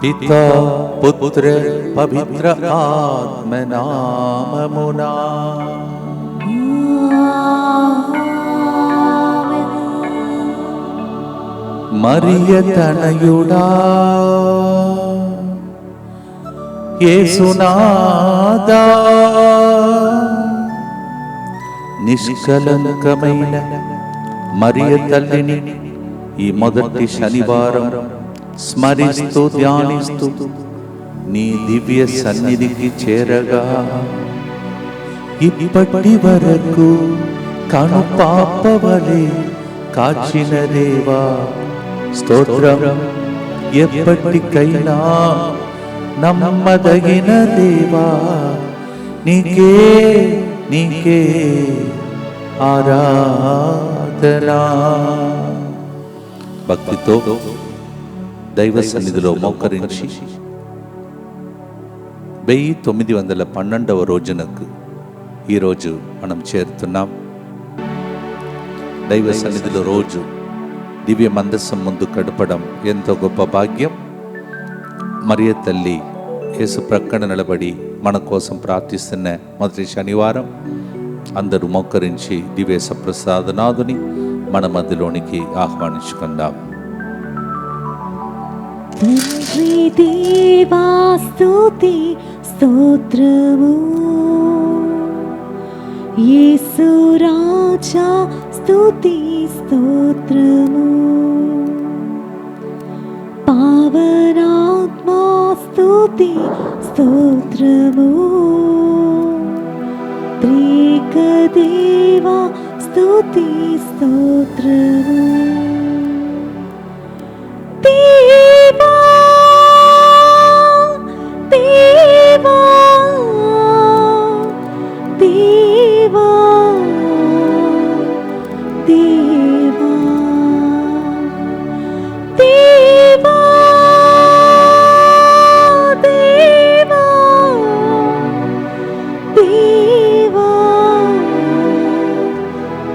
పితా పుత్ర పవిత్ర ఆత్మ నామమునా. మరియ తనయుడా యేసునాదా, నిష్కలంకమైన మరియ తల్లిని ఈ మొదటి శనివారం స్మరిస్తూ ధ్యానిస్తూ నీ దివ్య సన్నిధికి చేరగా, ఇప్పటి వరకు కను పాపవలే కాచిన దేవా స్తోత్రం. ఎప్పటికైనా నమ్మదగిన దేవా నీకే నీకే ఆరాధనా. భక్తితో దైవ సన్నిధిలో మోకరించి 1912వ రోజునకు ఈరోజు మనం చేరుతున్నాం. దైవ సన్నిధిలో రోజు దివ్య మందస్సం ముందు గడపడం ఎంతో గొప్ప భాగ్యం. మరియ తల్లి యేసు ప్రక్కన నిలబడి మన కోసం ప్రార్థిస్తున్న మొదటి శనివారం అందరూ మోకరించి దివ్య సప్రసాదనాథుని మన మధ్యలోనికి ఆహ్వానించుకుందాం. తండ్రి దేవా స్తుతి స్తోత్రము, యేసు రాజా స్తుతి స్తోత్రము, పావనాత్మా స్తుతి స్తోత్రము, త్రిక దేవా స్తుతి స్తోత్రము. దేవా దేవా దేవా దేవా దేవా దేవా దేవా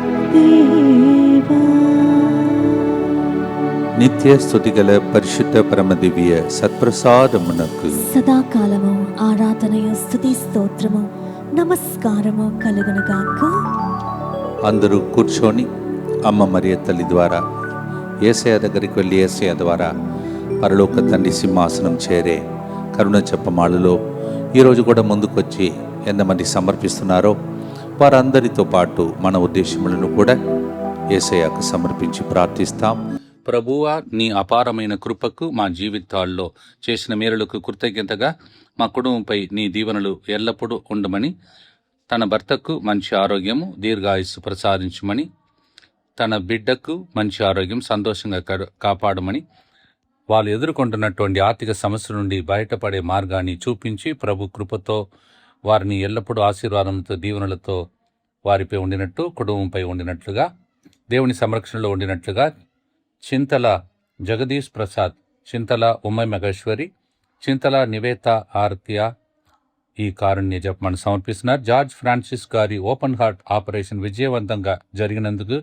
దేవా. నిత్య స్తుతిగల పరిశుద్ధ పరమ దివ్య సత్ప్రసాదమునకు సదాకాలము ఆరాధనయు స్తుతి స్తోత్రము నమస్కారము కలుగునుగాక. అందరూ కూర్చొని అమ్మ మరియ తల్లి ద్వారా యేసయ్య దగ్గరికి వెళ్ళి యేసయ్య ద్వారా పరలోక తండ్రి సింహాసనం చేరే కరుణ జపమాలలో ఈరోజు కూడా ముందుకొచ్చి ఎంతమంది సమర్పిస్తున్నారో వారందరితో పాటు మన ఉద్దేశములను కూడా యేసయ్యకు సమర్పించి ప్రార్థిస్తాం. ప్రభువా, నీ అపారమైన కృపకు మా జీవితాల్లో చేసిన మేలులకు కృతజ్ఞతగా మా కుటుంబంపై నీ దీవెనలు ఎల్లప్పుడూ ఉండమని, తన భర్తకు మంచి ఆరోగ్యము దీర్ఘాయుస్సు ప్రసాదించమని, తన బిడ్డకు మంచి ఆరోగ్యం సంతోషంగా కాపాడమని, వాళ్ళు ఎదుర్కొంటున్నటువంటి ఆర్థిక సమస్య నుండి బయటపడే మార్గాన్ని చూపించి ప్రభు కృపతో వారిని ఎల్లప్పుడూ ఆశీర్వాదంతో దీవెనలతో వారిపై ఉండినట్టు, కుటుంబంపై ఉండినట్లుగా, దేవుని సంరక్షణలో ఉండినట్లుగా చింతల జగదీష్ ప్రసాద్, చింతల ఉమై మగేశ్వరి, చింతల నివేత ఆర్తియ ఈ కారుణ్య జపమాన్ని సమర్పిస్తున్నారు. జార్జ్ ఫ్రాన్సిస్ గారి ఓపెన్ హార్ట్ ఆపరేషన్ విజయవంతంగా జరిగినందుకు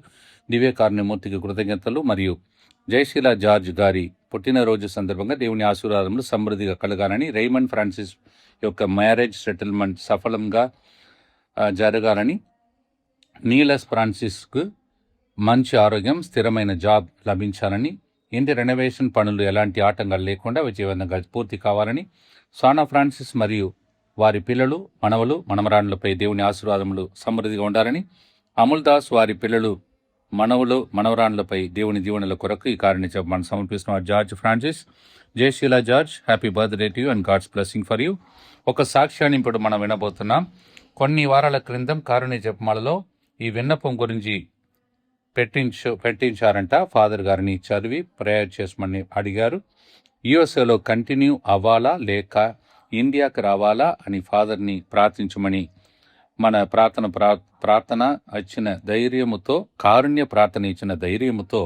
దివ్య కారుణ్యమూర్తికి కృతజ్ఞతలు. మరియు జయశీల జార్జ్ గారి పుట్టినరోజు సందర్భంగా దేవుని ఆశీర్వాదములు సమృద్ధిగా కలగాలని, రేమండ్ ఫ్రాన్సిస్ యొక్క మ్యారేజ్ సెటిల్మెంట్ సఫలంగా జరగాలని, నీలస్ ఫ్రాన్సిస్కు మంచి ఆరోగ్యం స్థిరమైన జాబ్ లభించాలని, ఇంటి రెనోవేషన్ పనులు ఎలాంటి ఆటంకాలు లేకుండా విజయవంతంగా పూర్తి కావాలని, సానా ఫ్రాన్సిస్ మరియు వారి పిల్లలు మనవలు మనమరాండ్లపై దేవుని ఆశీర్వాదములు సమృద్ధిగా ఉండాలని, అముల్ దాస్ వారి పిల్లలు మనవులు మనవరాండ్లపై దేవుని దీవెనల కొరకు ఈ కారుణ్య జపమాన్ని సమర్పిస్తున్నారు. George Francis, Jayasheela George, happy birthday to you and God's blessing for you. ఒక సాక్ష్యాన్ని ఇప్పుడు మనం వినబోతున్నాం. కొన్ని వారాల క్రిందం కారుణ్య జపమాలలో ఈ విన్నపం గురించి పెట్టించారంట. ఫాదర్ గారిని చదివి ప్రేయర్ చేసమని అడిగారు. యుఎస్ఏలో కంటిన్యూ అవ్వాలా లేక ఇండియాకి రావాలా అని ఫాదర్ని ప్రార్థించమని మన ప్రార్థన ఇచ్చిన ధైర్యముతో, కారుణ్య ప్రార్థన ఇచ్చిన ధైర్యముతో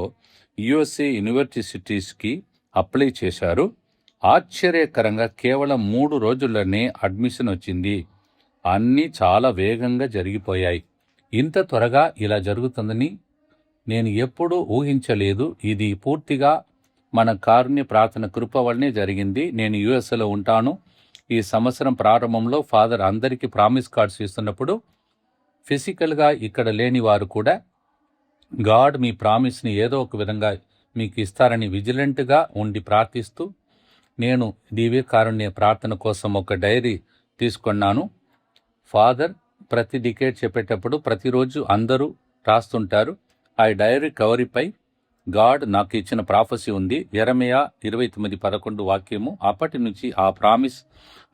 యుఎస్ఏ యూనివర్సిటీస్కి అప్లై చేశారు. ఆశ్చర్యకరంగా కేవలం 3 రోజుల్లోనే అడ్మిషన్ వచ్చింది. అన్నీ చాలా వేగంగా జరిగిపోయాయి. ఇంత త్వరగా ఇలా జరుగుతుందని నేను ఎప్పుడూ ఊహించలేదు. ఇది పూర్తిగా మన కారుణ్య ప్రార్థన కృప వల్లనే జరిగింది. నేను యుఎస్ఏలో ఉంటాను. ఈ సంవత్సరం ప్రారంభంలో ఫాదర్ అందరికీ ప్రామిస్ కార్డ్స్ ఇస్తున్నప్పుడు ఫిజికల్గా ఇక్కడ లేని వారు కూడా గాడ్ మీ ప్రామిస్ని ఏదో ఒక విధంగా మీకు ఇస్తారని విజిలెంట్గా ఉండి ప్రార్థిస్తూ నేను దివ్య కారుణ్య ప్రార్థన కోసం ఒక డైరీ తీసుకున్నాను. ఫాదర్ ప్రతి డికేట్ చెప్పేటప్పుడు ప్రతిరోజు అందరూ రాస్తుంటారు. ఆ డైరీ కవరిపై గాడ్ నాకు ఇచ్చిన ప్రాఫెసీ ఉంది. యెరెమయా 29:11 వాక్యము. అప్పటి నుంచి ఆ ప్రామిస్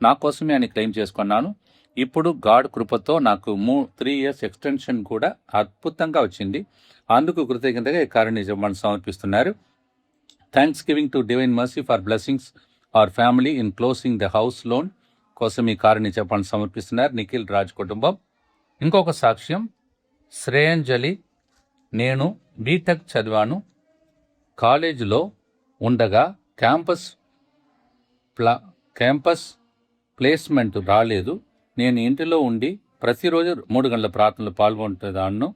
నా కోసమే అని క్లెయిమ్ చేసుకున్నాను. ఇప్పుడు గాడ్ కృపతో నాకు 3 years ఎక్స్టెన్షన్ కూడా అద్భుతంగా వచ్చింది. అందుకు కృతజ్ఞతగా ఈ కారుణ్య జపమాలను సమర్పిస్తున్నారు. Thanksgiving to divine mercy for blessings our family in closing the house loan కోసం ఈ కారుణ్య జపమాలను సమర్పిస్తున్నారు నిఖిల్ రాజ్ కుటుంబం. ఇంకొక సాక్ష్యం, శ్రేయాంజలి. నేను బీటెక్ చదివాను. కాలేజీలో ఉండగా క్యాంపస్ ప్లేస్మెంట్ రాలేదు. నేను ఇంటిలో ఉండి ప్రతిరోజు 3 గంటల ప్రార్థనలు పాల్గొంటున్నాను.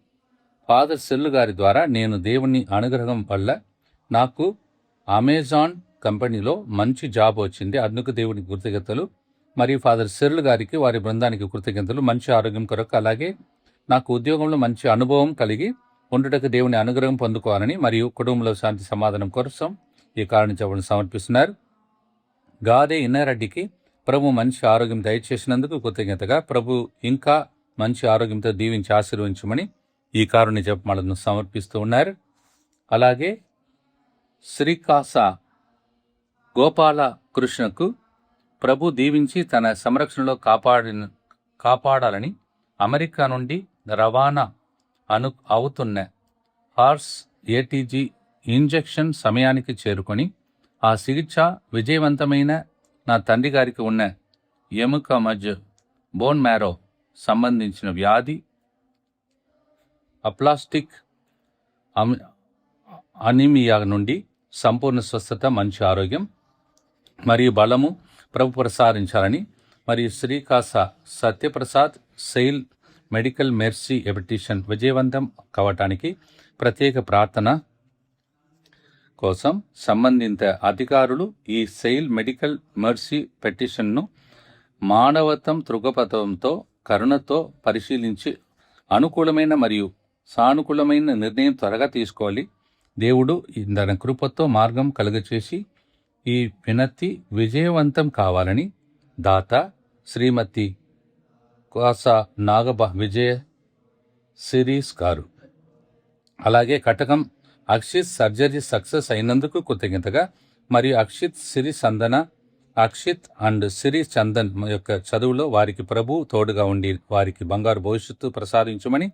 ఫాదర్ సెల్లు గారి ద్వారా నేను దేవుని అనుగ్రహం వల్ల నాకు అమెజాన్ కంపెనీలో మంచి జాబ్ వచ్చింది. అందుకు దేవునికి కృతజ్ఞతలు. మరియు ఫాదర్ సెల్లు గారికి వారి బృందానికి కృతజ్ఞతలు. మంచి ఆరోగ్యం కొరకు, అలాగే నాకు ఉద్యోగంలో మంచి అనుభవం కలిగి ఉండుటకు దేవుని అనుగ్రహం పొందుకోవాలని మరియు కుటుంబంలో శాంతి సమాధానం కోసం ఈ కారుణ్య జపమాలను సమర్పిస్తున్నారు. గాదే ఇన్నారెడ్డికి ప్రభు మంచి ఆరోగ్యం దయచేసినందుకు కృతజ్ఞతగా ప్రభు ఇంకా మంచి ఆరోగ్యంతో దీవించి ఆశీర్వదించమని ఈ కారుణ్య జపమాలను సమర్పిస్తూ ఉన్నారు. అలాగే శ్రీకాస గోపాల కృష్ణకు ప్రభు దీవించి తన సంరక్షణలో కాపాడాలని అమెరికా నుండి రవాణా అవుతున్న హార్స్ ఏటీజీ ఇంజెక్షన్ సమయానికి చేరుకొని ఆ చికిత్స విజయవంతమైన నా తండ్రి గారికి ఉన్న ఎముక మధ్య బోన్ మ్యారో సంబంధించిన వ్యాధి అప్లాస్టిక్ అనీమియా నుండి సంపూర్ణ స్వస్థత, మంచి ఆరోగ్యం మరియు బలము ప్రభు ప్రసాదించాలని మరియు శ్రీకాస సత్యప్రసాద్ సెయిల్ మెడికల్ మెర్సీ ఎపిటిషన్ విజయవంతం కావటానికి ప్రత్యేక ప్రార్థన కోసం సంబంధిత అధికారులు ఈ సెయిల్ మెడికల్ మెర్సీ పెటిషన్ను మానవత్వం దృక్పథంతో కరుణతో పరిశీలించి అనుకూలమైన మరియు సానుకూలమైన నిర్ణయం త్వరగా తీసుకోవాలి. దేవుడు తన కృపతో మార్గం కలుగచేసి ఈ వినతి విజయవంతం కావాలని దాత శ్రీమతి కాసా విజయ సిరీస్ గారు. అలాగే కటకం అక్షిత్ సర్జరీ సక్సెస్ అయినందుకు కృతజ్ఞతగా మరియు అక్షిత్ సిరి సందన అక్షిత్ అండ్ సిరి చందన్ యొక్క చదువులో వారికి ప్రభు తోడుగా ఉండి వారికి బంగారు భవిష్యత్తు ప్రసాదించమని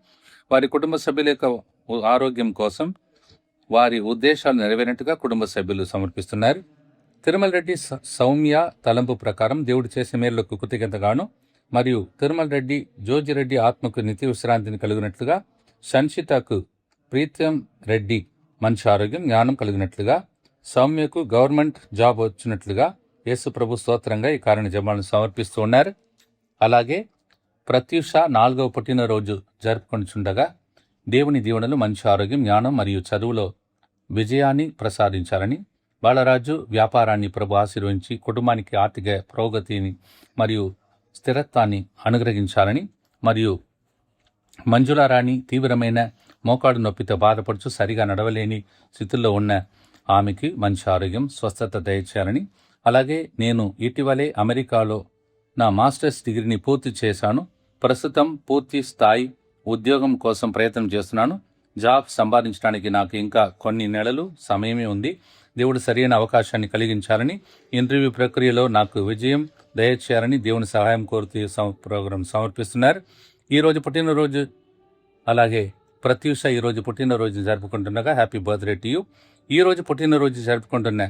వారి కుటుంబ సభ్యుల యొక్క ఆరోగ్యం కోసం వారి ఉద్దేశాలు నెరవేరినట్టుగా కుటుంబ సభ్యులు సమర్పిస్తున్నారు. తిరుమల రెడ్డి సౌమ్య తలంపు ప్రకారం దేవుడు చేసే మేలులకు కృతజ్ఞతగాను మరియు తిరుమల రెడ్డి జోజిరెడ్డి ఆత్మకు నిత్య విశ్రాంతిని కలిగినట్లుగా, సంచితకు ప్రీతం రెడ్డి మంచి ఆరోగ్యం జ్ఞానం కలిగినట్లుగా, సౌమ్యకు గవర్నమెంట్ జాబ్ వచ్చినట్లుగా యేసు ప్రభు స్తోత్రంగా ఈ కారుణ్య జపమాలను సమర్పిస్తూ ఉన్నారు. అలాగే ప్రత్యూష 4వ పుట్టినరోజు జరుపుకొనిచుండగా దేవుని దీవెనలు, మంచి ఆరోగ్యం, జ్ఞానం మరియు చదువులో విజయాన్ని ప్రసాదించాలని, బాలరాజు వ్యాపారాన్ని ప్రభు ఆశీర్వదించి కుటుంబానికి ఆర్థిక పురోగతిని మరియు స్థిరత్వాన్ని అనుగ్రహించాలని మరియు మంజులారాణి తీవ్రమైన మోకాడు నొప్పితో బాధపడుచు సరిగా నడవలేని స్థితిలో ఉన్న ఆమెకి మంచి ఆరోగ్యం, స్వస్థత దయచేయాలని, అలాగే నేను ఇటీవలే అమెరికాలో నా మాస్టర్స్ డిగ్రీని పూర్తి చేశాను. ప్రస్తుతం పూర్తి స్థాయి ఉద్యోగం కోసం ప్రయత్నం చేస్తున్నాను. జాబ్ సంపాదించడానికి నాకు ఇంకా కొన్ని నెలలు సమయమే ఉంది. దేవుడు సరైన అవకాశాన్ని కలిగించాలని, ఇంటర్వ్యూ ప్రక్రియలో నాకు విజయం దయచేయాలని దేవుని సహాయం కోరుతూ ప్రోగ్రాం సమర్పిస్తున్నారు. ఈరోజు పుట్టినరోజు అలాగే ప్రత్యూష ఈరోజు పుట్టినరోజు జరుపుకుంటుండగా హ్యాపీ బర్త్డే టు యూ. ఈరోజు పుట్టినరోజు జరుపుకుంటున్న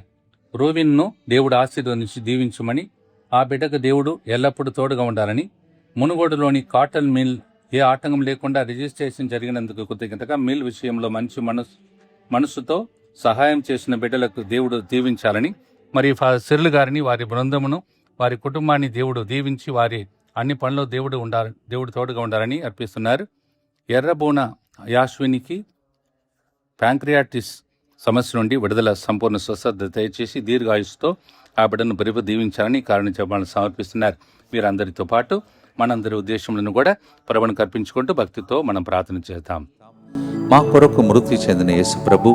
రూవిన్ను దేవుడు ఆశీర్వదించి దీవించమని, ఆ బిడ్డకు దేవుడు ఎల్లప్పుడూ తోడుగా ఉండాలని, మునుగోడులోని కాటన్ మిల్ ఏ ఆటంకం లేకుండా రిజిస్ట్రేషన్ జరిగినందుకు కృతజ్ఞతగా మిల్ విషయంలో మంచి మనసుతో సహాయం చేసిన బిడ్డలకు దేవుడు దీవించాలని, మరియు సిర్లు గారిని, వారి బృందమును, వారి కుటుంబాన్ని దేవుడు దీవించి వారి అన్ని పనుల్లో దేవుడు తోడుగా ఉండాలని అర్పిస్తున్నారు. ఎర్రబోన యాశ్వినికి ప్యాంక్రియాటిస్ సమస్య నుండి విడుదల, సంపూర్ణ స్వస్థత దయచేసి దీర్ఘాయుస్తో ఆ బిడ్డను బరిప దీవించాలని కారణం చెప్పాలని సమర్పిస్తున్నారు. వీరందరితో పాటు మనందరి ఉద్దేశములను కూడా ప్రభువును కర్పించుకుంటూ భక్తితో మనం ప్రార్థన చేద్దాం. మా కొరకు మృతి చెందిన యేసు ప్రభు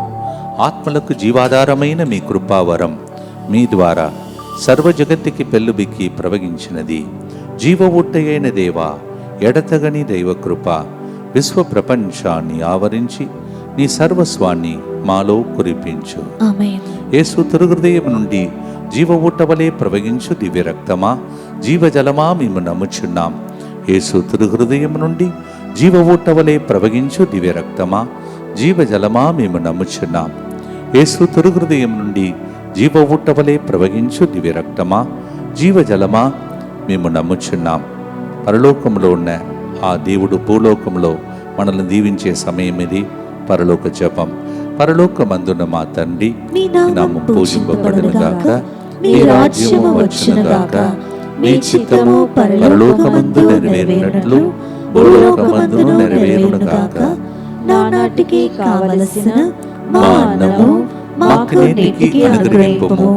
ఆత్మలకు జీవాధారమైన మీ కృపావరం మీ ద్వారా సర్వ జగత్తుకి పెళ్ళుబిక్కి ప్రవగించినది. జీవ ఊట్టయైన దేవా, ఎడతగని దైవ కృప విశ్వ ప్రపంచాన్ని ఆవరించి నీ సర్వస్వాన్ని మాలో కురిపించు. ఆమేన్. యేసు తిరుహృదయం నుండి జీవ ఊటవలే ప్రవగించు దివ్య రక్తమా, జీవజలమా మేము నమ్ముచున్నాం. యేసు తిరుహృదయం నుండి జీవ ఊటవలే ప్రవగించు దివ్య రక్తమా, జీవజలమా మేము నమ్ముచున్నాం. యేసు తిరుహృదయం నుండి జీవ ఊటవలే ప్రవగించు దివ్య రక్తమా, జీవజలమా మేము నమ్ముచున్నాం. పరలోకంలో ఉన్న ఆ దేవుడు భూలోకంలో మనల్ని దీవించే సమయం ఇది. పరలోక జపం. పరలోకమందున్న మా తండ్రి, మీ నామము పూజింపబడును గాక, మీ రాజ్యము వచ్చును గాక, మీ చిత్తము పరలోకమందు నెరవేరినట్లు భూలోకమందును నెరవేరును గాక. నానాటికి కావలసిన మా అన్నము మాకు నేటికి అనుగ్రహింపుము.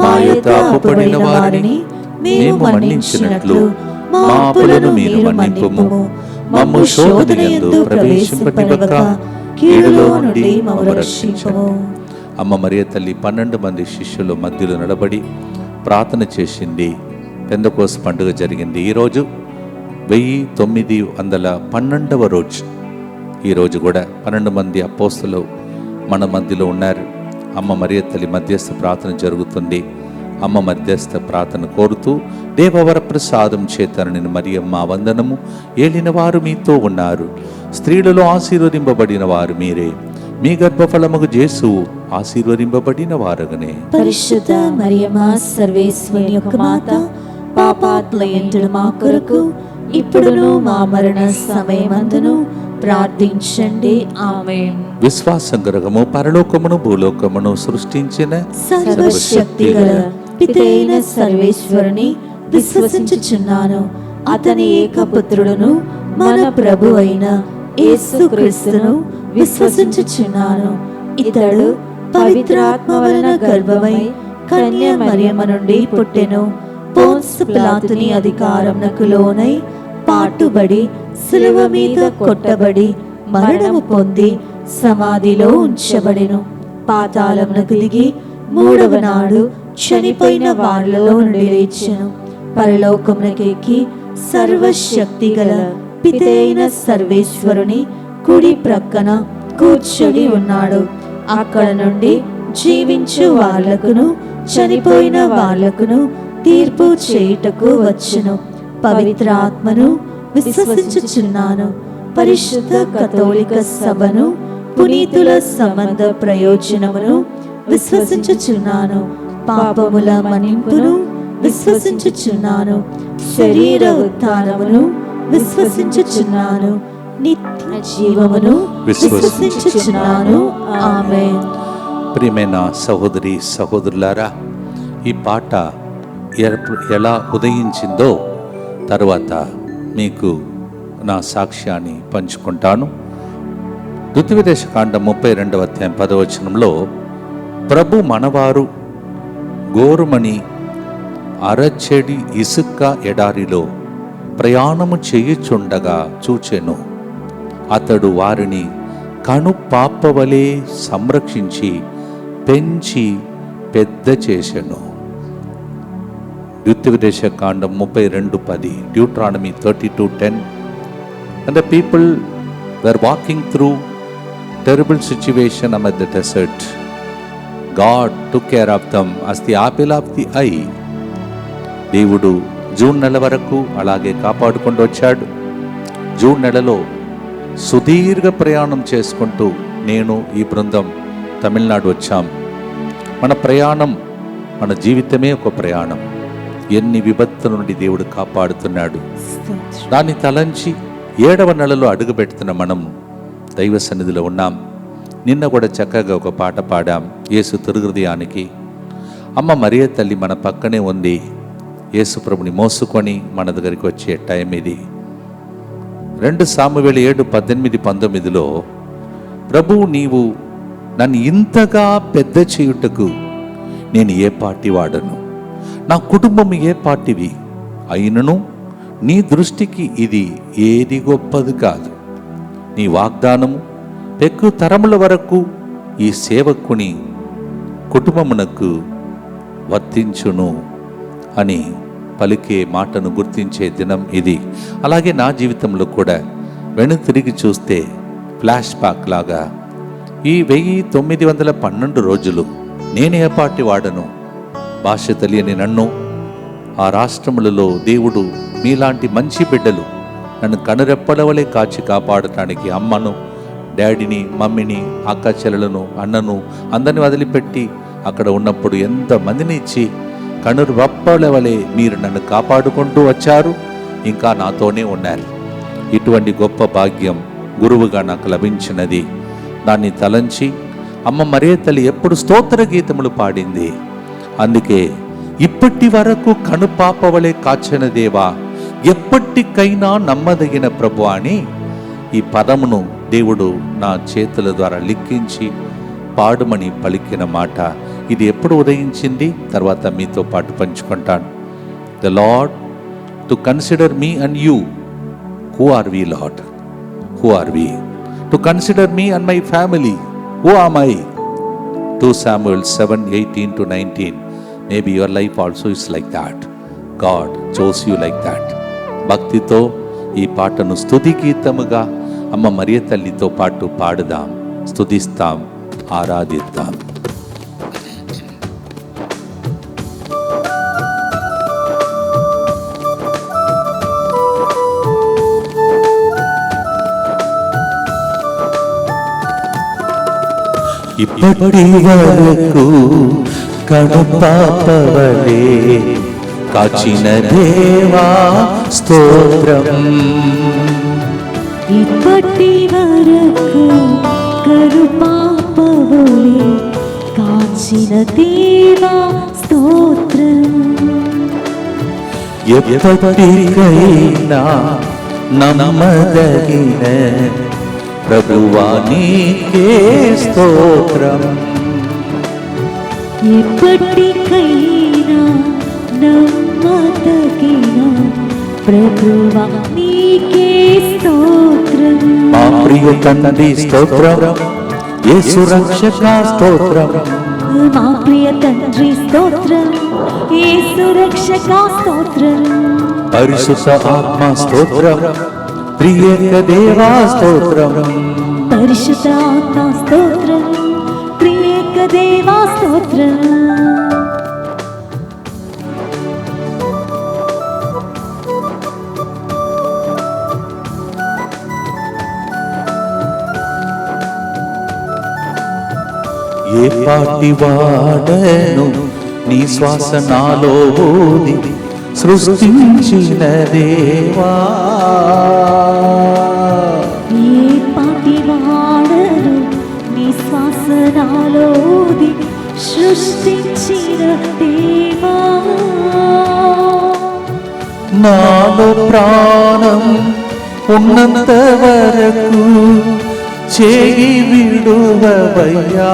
మా యొద్ద అప్పుపడిన వారిని మేము మన్నించినట్లు మా అప్పులను మీరు మన్నింపుము. మమ్ము శోధన యందు ప్రవేశింపనివ్వక కీడులో నుండి మమ్ము రక్షించుము. అమ్మ మరియ తల్లి 12 మంది శిష్యుల మధ్యలో నిలబడి ప్రార్థన చేసింది. పెందెకోస్తు పండుగ జరిగింది. ఈరోజు 1912వ రోజు. ఈరోజు కూడా 12 మంది అపోస్తలు మన మధ్యలో ఉన్నారు. అమ్మ మరియ తల్లి మధ్యస్థ ప్రార్థన జరుగుతుంది. అమ్మ మధ్యస్థ ప్రార్థన కోరుతూ, దేవవర ప్రసాదం చేతనని మరియమ్మ వందనము, ఏలిన వారు మీతో ఉన్నారు, స్త్రీలలో ఆశీర్వదింపబడిన వారు మీరే, మీ గర్భఫలముగు యేసు ఆశీర్వదింపబడిన వారగనే. పరిశుద్ధ మరియమ్మ సర్వేశ్వరుని యొక్క మాత, పాపాత్ములైన మా కొరకు ఇప్పుడును మా మరణ సమయమందును ప్రార్థించండి. ఆమేన్. విశ్వాసం గ్రహము పరలోకమును భూలోకమును సృష్టించిన సర్వశక్తిగల పితైన సర్వేశ్వరుని విశ్వసించుచున్నాను. అతని ఏకపుత్రుడును మన ప్రభు అయిన యేసుక్రీస్తును విశ్వసించుచున్నాను. ఇతడు పవిత్రాత్మ వలన గర్భమై కన్య మరియమ్మ నుండి పుట్టెను. పోన్సు పిలాతుని అధికారమునకు లోనై పాటుబడి శిలువ మీద కొట్టబడి మరణము పొంది సమాధిలో ఉంచబడెను. పాతాళమునకు దిగి 3వ నాడు చనిపోయిన వారిలో నుండి లేచెను. పరలోకమునకు ఎక్కి సర్వశక్తి గల పితైన సర్వేశ్వరుని కుడి ప్రక్కన కూర్చొని ఉన్నాడు. అక్కడ నుండి జీవించు వాళ్ళకును చనిపోయిన వాళ్ళకును తీర్పు చేయుటకు వచ్చును. పవిత్రాత్మను విశ్వసించుచున్నాను. పరిశుద్ధ కథోలిక సభను, పునీతుల సంబంధ ప్రయోజనమును విశ్వసించుచున్నాను. పాపముల మన్నింపును విశ్వసించుచున్నాను. శరీర ఉత్థానమును విశ్వసించుచున్నాను. నిత్య జీవమును విశ్వసించుచున్నాను. ఆమేన్. ప్రియమైన సహోదరి సహోదరులారా, ఈ పాట ఎలా ఉదయించిందో తర్వాత మీకు నా సాక్ష్యాన్ని పంచుకుంటాను. ద్వితీయోపదేశకాండం 32వ అధ్యాయం 10వ వచనంలో, ప్రభు మనవారు గోరుమణి అరచెడి ఇసుక ఎడారిలో ప్రయాణము చేయుచుండగా చూచెను. అతడు వారిని కను పాపవలే సంరక్షించి పెంచి పెద్ద చేసెను. ద్వితీయోపదేశకాండం 32:10, Deuteronomy 32:10. And the people were walking through terrible situation amid the desert. God took care of them as the apple of the eye. దేవుడు జూన్ నెల వరకు అలాగే కాపాడుకుంటూ వచ్చాడు. జూన్ నెలలో సుదీర్ఘ ప్రయాణం చేసుకుంటూ నేను ఈ బృందం తమిళనాడు వచ్చాం. మన ప్రయాణం, మన జీవితమే ఒక ప్రయాణం. ఎన్ని విపత్తుల నుండి దేవుడు కాపాడుతున్నాడు. దాన్ని తలంచి 7వ నెలలో అడుగు పెడుతున్న మనం దైవ సన్నిధిలో ఉన్నాం. నిన్న కూడా చక్కగా ఒక పాట పాడాం, యేసు తిరుహృదయానికి. అమ్మ మరియ తల్లి మన పక్కనే ఉంది. యేసు ప్రభుని మోసుకొని మన దగ్గరికి వచ్చే టైం ఇది. 2 సామువేలు 7:18-19లో, ప్రభువు నీవు నన్ను ఇంతగా పెద్ద చేయుటకు నేను ఏ పార్టీ వాడను, నా కుటుంబం ఏ పార్టీవి అయినను నీ దృష్టికి ఇది ఏది గొప్పది కాదు. నీ వాగ్దానము పెక్కు తరముల వరకు ఈ సేవకుని కుటుంబమునకు వర్తించును అని పలికే మాటను గుర్తించే దినం ఇది. అలాగే నా జీవితంలో కూడా తిరిగి చూస్తే ఫ్లాష్ బ్యాక్ లాగా ఈ 1912 రోజులు నేనే పార్టీ వాడను. భాష తెలియని నన్ను ఆ రాష్ట్రములలో దేవుడు మీలాంటి మంచి బిడ్డలు నన్ను కనురెప్పడవలే కాచి కాపాడటానికి అమ్మను, డాడీని, మమ్మీని, అక్క చెల్లెలను, అన్నను అందరిని వదిలిపెట్టి అక్కడ ఉన్నప్పుడు ఎంతమందిని ఇచ్చి కనురెప్పడవలే మీరు నన్ను కాపాడుకుంటూ వచ్చారు, ఇంకా నాతోనే ఉన్నారు. ఇటువంటి గొప్ప భాగ్యం గురువుగా నాకు లభించినది. దాన్ని తలంచి అమ్మ మరియ తల్లి ఎప్పుడు స్తోత్ర గీతములు పాడింది. అందుకే ఇప్పటి వరకు కనుపాపవలే కాచిన దేవా, ఎప్పటికైనా నమ్మదగిన ప్రభు అని ఈ పదమును దేవుడు నా చేతుల ద్వారా లిఖించి పాడుమని పలికిన మాట. ఇది ఎప్పుడు ఉదయించింది తర్వాత మీతో పాటు పంచుకుంటాను. The Lord to consider me and you. Who are we Lord? Who are we? To consider me and my family. Who am I? 2 Samuel 7:18-19. Maybe your life also is like that. God chose you like that. భక్తితో ఈ పాటను స్తుతి గీతముగా అమ్మ మరియ తల్లితో పాటు పాడుదాం, స్తుతిస్తాం, ఆరాధిద్దాం. ఇప్పటి వరకు కనుపాపవలే కాచిన దేవా స్తోత్రం. ఇప్పటి వరకు కనుపాపవలే కాచిన దేవా స్తోత్రం. ఎప్పటికైనా నమ్మదగిన ప్రభువా నీకే స్తోత్రం. ఎప్పటికైనా నమ్మదగిన ప్రభువా నీకే స్తోత్రం. మా ప్రియ తండ్రి స్తోత్రం, యేసు రక్షక స్తోత్రం. మా ప్రియ తండ్రి స్తోత్రం, యేసు రక్షక స్తోత్రం. పరిశుద్ధ ఆత్మ స్తోత్రం, ప్రియేక దేవా స్తోత్రం. పరిశుద్ధ ఆత్మ స్తోత్రం, ప్రియేక దేవా స్తోత్రం. ఏ పాటి వాడను నీ శ్వాస నాలో ఊది సృష్టించిన దేవా. ఏ పాటి వాడను నీ శ్వాస నాలో ఊది సృష్టించిన దేవా. నాలో ప్రాణం ఉన్నంత వరకు చేయి విడువవయ్యా.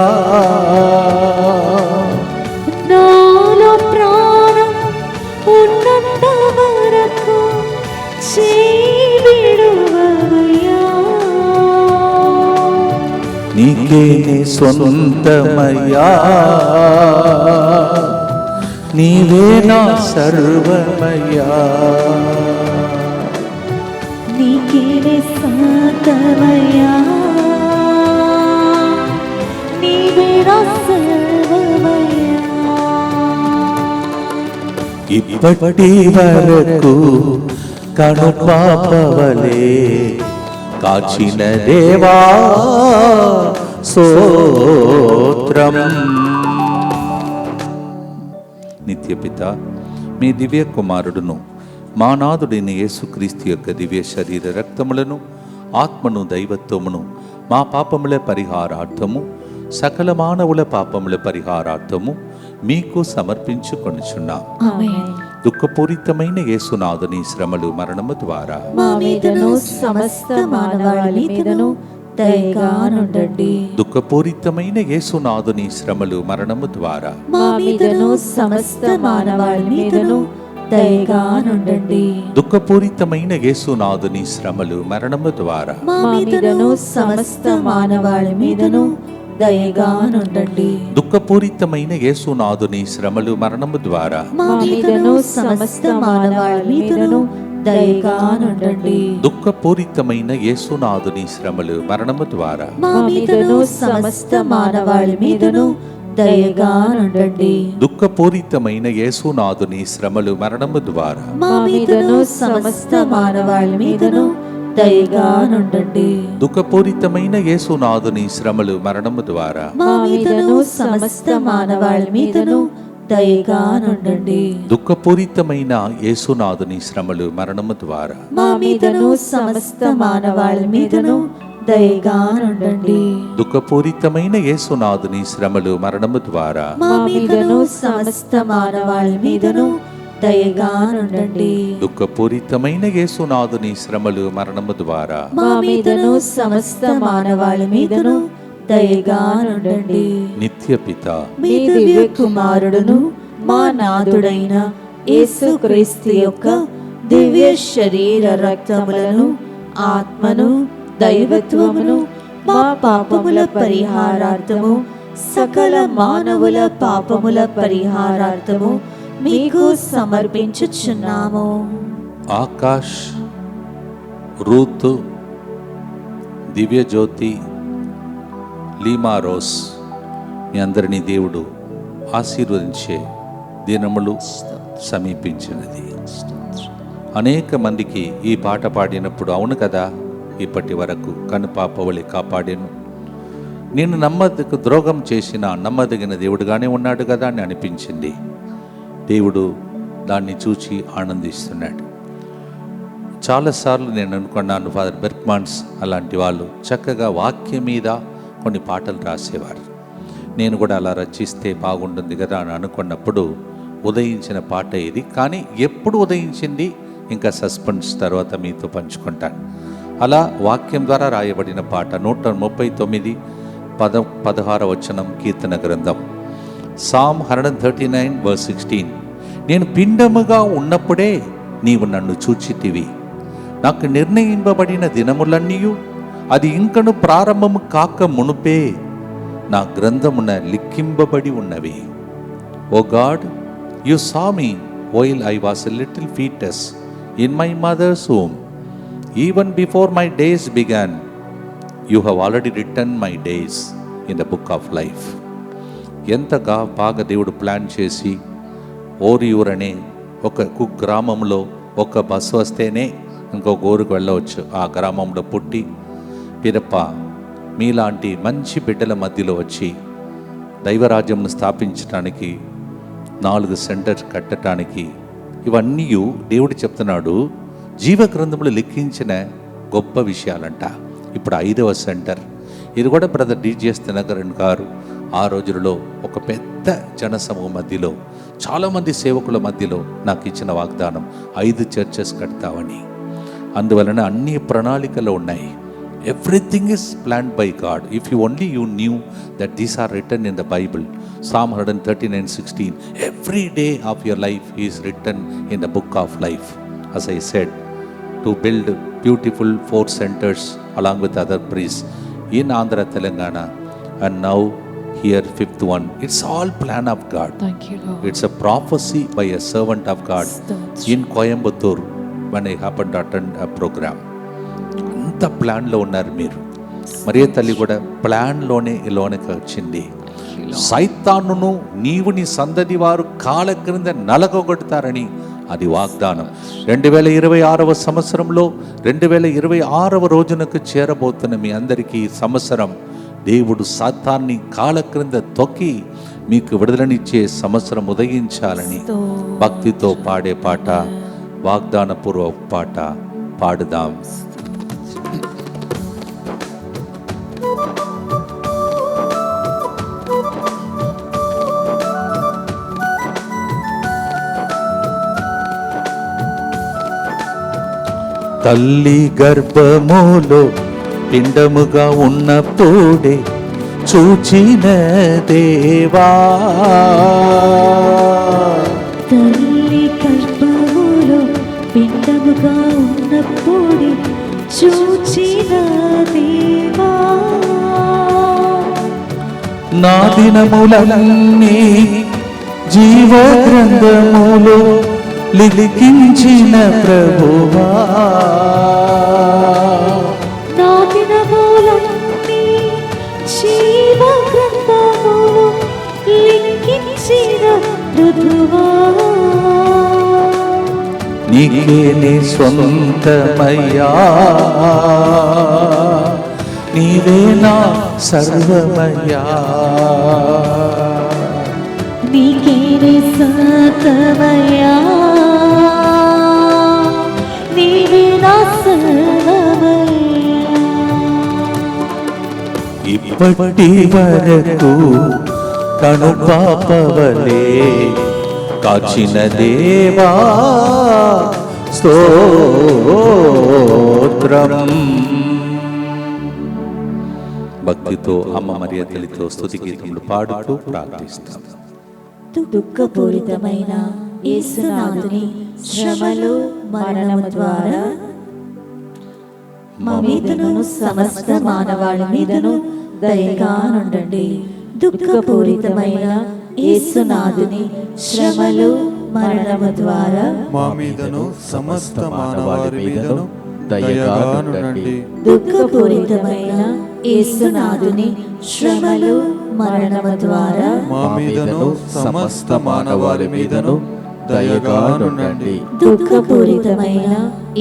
నాలో ప్రాణం ఉన్నంత వరకు చేయి విడువవయ్యా. నీకే సొంతమయ్యా, నీవే నా సర్వమయ్యా. నీకే సర్వమయ్యా, నీవే నా సర్వమయ్యా. ఇప్పటి వరకు కనుపాపవలే కాచిన దేవా స్తోత్రం. నిత్యపిత, మీ దివ్య కుమారుడును మా నాథుడైన యేసుక్రీస్తు యొక్క దివ్య శరీర రక్తములను, ఆత్మను, దైవత్వమును మా పాపముల పరిహారార్థము, సకల మానవుల పాపముల పరిహారార్థము మీకు సమర్పించుకొనుచున్నాం. ఆమేన్. దుఃఖపూరితమైన యేసునాథుని శ్రమలు, మరణము ద్వారా మా మీదను సమస్త మానవాళి మీదను దయగా నుండండి. దుఃఖపూరితమైన యేసునాథుని శ్రమలు మరణము ద్వారా మా మీదను సమస్త మానవాళి మీదను దయగా నుండండి. దుఃఖపూరితమైన యేసునాథుని శ్రమలు మరణము ద్వారా మా మీదను సమస్త మానవాళి మీదను దయగా నుండండి. దుఃఖపూరితమైన యేసునాథుని శ్రమలు మరణము ద్వారా మా మీదను సమస్త మానవాళి మీదను దయగా నుండండి. దుఃఖపూరితమైన యేసునాథుని శ్రమలు మరణము ద్వారా మా మీదను సమస్త మానవాళి మీదను దయగా నుండండి. దుఃఖపూరితమైన యేసునాథుని శ్రమలు మరణము ద్వారా మా మీదను సమస్త మానవాళి మీదను దయగా నుండండి. దుఃఖపూరితమైన యేసునాథుని శ్రమలు మరణము ద్వారా మా మీదను సమస్త మానవాళి మీదను దయగా నుండండి. దుఃఖపూరితమైన యేసునాథుని శ్రమలు మరణము ద్వారా మా మీదను సమస్త మానవాళి మీదను దయగా నుండండి. దుఃఖపూరితమైన యేసునాథుని శ్రమలు మరణము ద్వారా మా మీదను సమస్త మానవాళి మీదను దయగా నుండండి. దుఃఖపూరితమైన యేసునాథుని శ్రమలు మరణము ద్వారా మా మీదను సమస్త మానవాళి మీదను దయగా నుండండి. నిత్యపిత మీ దివ్య కుమారుడును మా నాథుడైన యేసుక్రీస్తు యొక్క దివ్య శరీర రక్తములను ఆత్మను దైవత్వమును మా పాపముల పరిహారార్థము సకల మానవుల పాపముల పరిహారార్థము మీకు సమర్పించుచున్నాము. ఆకాష్, రూత్, దివ్యజ్యోతి, లీమా రోస్, మీ అందరినీ దేవుడు ఆశీర్వదించే దినములు సమీపించినది. అనేక మందికి ఈ పాట పాడినప్పుడు అవును కదా, ఇప్పటి వరకు కనుపాపవలి కాపాడాను, నేను నమ్మదకు ద్రోహం చేసిన నమ్మదగిన దేవుడుగానే ఉన్నాడు కదా అని అనిపించింది. దేవుడు దాన్ని చూచి ఆనందిస్తున్నాడు. చాలాసార్లు నేను అనుకున్నాను, ఫాదర్ బెర్క్మాన్స్ అలాంటి వాళ్ళు చక్కగా వాక్యం మీద కొన్ని పాటలు రాసేవారు. నేను కూడా అలా రచిస్తే బాగుంటుంది కదా అని అనుకున్నప్పుడు ఉదయించిన పాట ఇది. కానీ ఎప్పుడు ఉదయించింది ఇంకా సస్పెన్స్ తర్వాత మీతో పంచుకుంటాను. అలా వాక్యం ద్వారా రాయబడిన పాట 139 16వ వచనం కీర్తన గ్రంథం సామ్ 139:16. నేను పిండముగా ఉన్నప్పుడే నీవు నన్ను చూచితివి, నాకు నిర్ణయింపబడిన దినములన్నీయు అది ఇంకను ప్రారంభము కాక మునుపే నా గ్రంథమున లిఖింపబడి ఉన్నవి. Oh God, you saw me while I was a little foetus in my mother's home. Even before my days began you have already return my days in the book of life. ఎంతగా బాగా దేవుడు plan చేసి ఓరియూర్ అనే ఒక కుగ్రామంలో ఒక bus వస్తేనే ఇంకొక ఊరికి వెళ్ళవచ్చు. ఆ గ్రామంలో పుట్టి పిరప్ప మీలాంటి మంచి బిడ్డల మధ్యలో వచ్చి దైవరాజ్యంను స్థాపించడానికి 4 సెంటర్స్ కట్టడానికి ఇవన్నీ దేవుడు చెప్తున్నాడు. జీవ గ్రంథంలో లిఖించిన గొప్ప విషయాలంట. ఇప్పుడు 5వ సెంటర్ ఇది కూడా బ్రదర్ డిజిఎస్ దినకరన్ గారు ఆ రోజులలో ఒక పెద్ద జనసమూహం మధ్యలో చాలామంది సేవకుల మధ్యలో నాకు ఇచ్చిన వాగ్దానం 5 చర్చెస్ కడతామని. అందువలన అన్ని ప్రణాళికలు ఉన్నాయి. Everything is planned by God. If you only you knew that these are written in the Bible. Psalm 139:16. Every day of your life is written in the book of life. As I said, to build beautiful 4 centers along with other priests in Andhra, Telangana, and now here 5th one. It's all plan of God. Thank you, Lord. It's a prophecy by a servant of God in Coimbatore when I happened to attend a program. అంత ప్లాన్లో ఉన్నారు మీరు. మరియ తల్లి కూడా ప్లాన్లోనే లోనికి వచ్చింది. సైతానును నీవు నీ సందడి వారు కాళ్ళ క్రింద నలగొడతారని అది వాగ్దానం. 2026వ సంవత్సరంలో 2026వ రోజునకు చేరబోతున్న మీ అందరికీ ఈ సంవత్సరం దేవుడు సాతాన్ని కాళ్ళ క్రింద తొక్కి మీకు విడుదలనిచ్చే సంవత్సరం ఉదయించాలని భక్తితో పాడే పాట, వాగ్దానపూర్వ పాట పాడుదాం. తల్లి గర్భములో పిండముగా ఉన్నప్పుడే చూచిన దేవా, తల్లి గర్భములో పిండముగా ఉన్నప్పుడే చూచిన దేవా, నా దినములన్నీ జీవగ్రంథములో లిఖించిన ప్రభువా, నా దినములన్నీ జీవ గ్రంథములో లిఖించిన ప్రభువా, నీకేనే స్వంతమయ్యా, నీవే నా సర్వమయ్యా, నీకేనే సతమయ్యా, నీవే నా సర్వమయ్యా. ఇప్పటి వరకు కను పాపవలే కాచిన దేవా స్తోత్రం. భక్తితో అమ్మ మరియ తల్లితో స్తుతి గీతములు పాడుతూ ప్రార్థిస్తాం. దుఃఖపూరితమైన యేసునాథుని శ్రమలు మరణము ద్వారా మా మీదను సమస్త మానవాళి మీదను దయగా నుండండి. దుఃఖపూరితమైన యేసునాథుని శ్రమలు మరణము ద్వారా మా మీదను సమస్త మానవాళి మీదను దయగా నుండండి. దుఃఖపూరితమైన యేసునాథుని శ్రమలు మరణము ద్వారా మా మీదను సమస్త మానవాళి మీదను దయగా నుండండి. దుఃఖపూరితమైన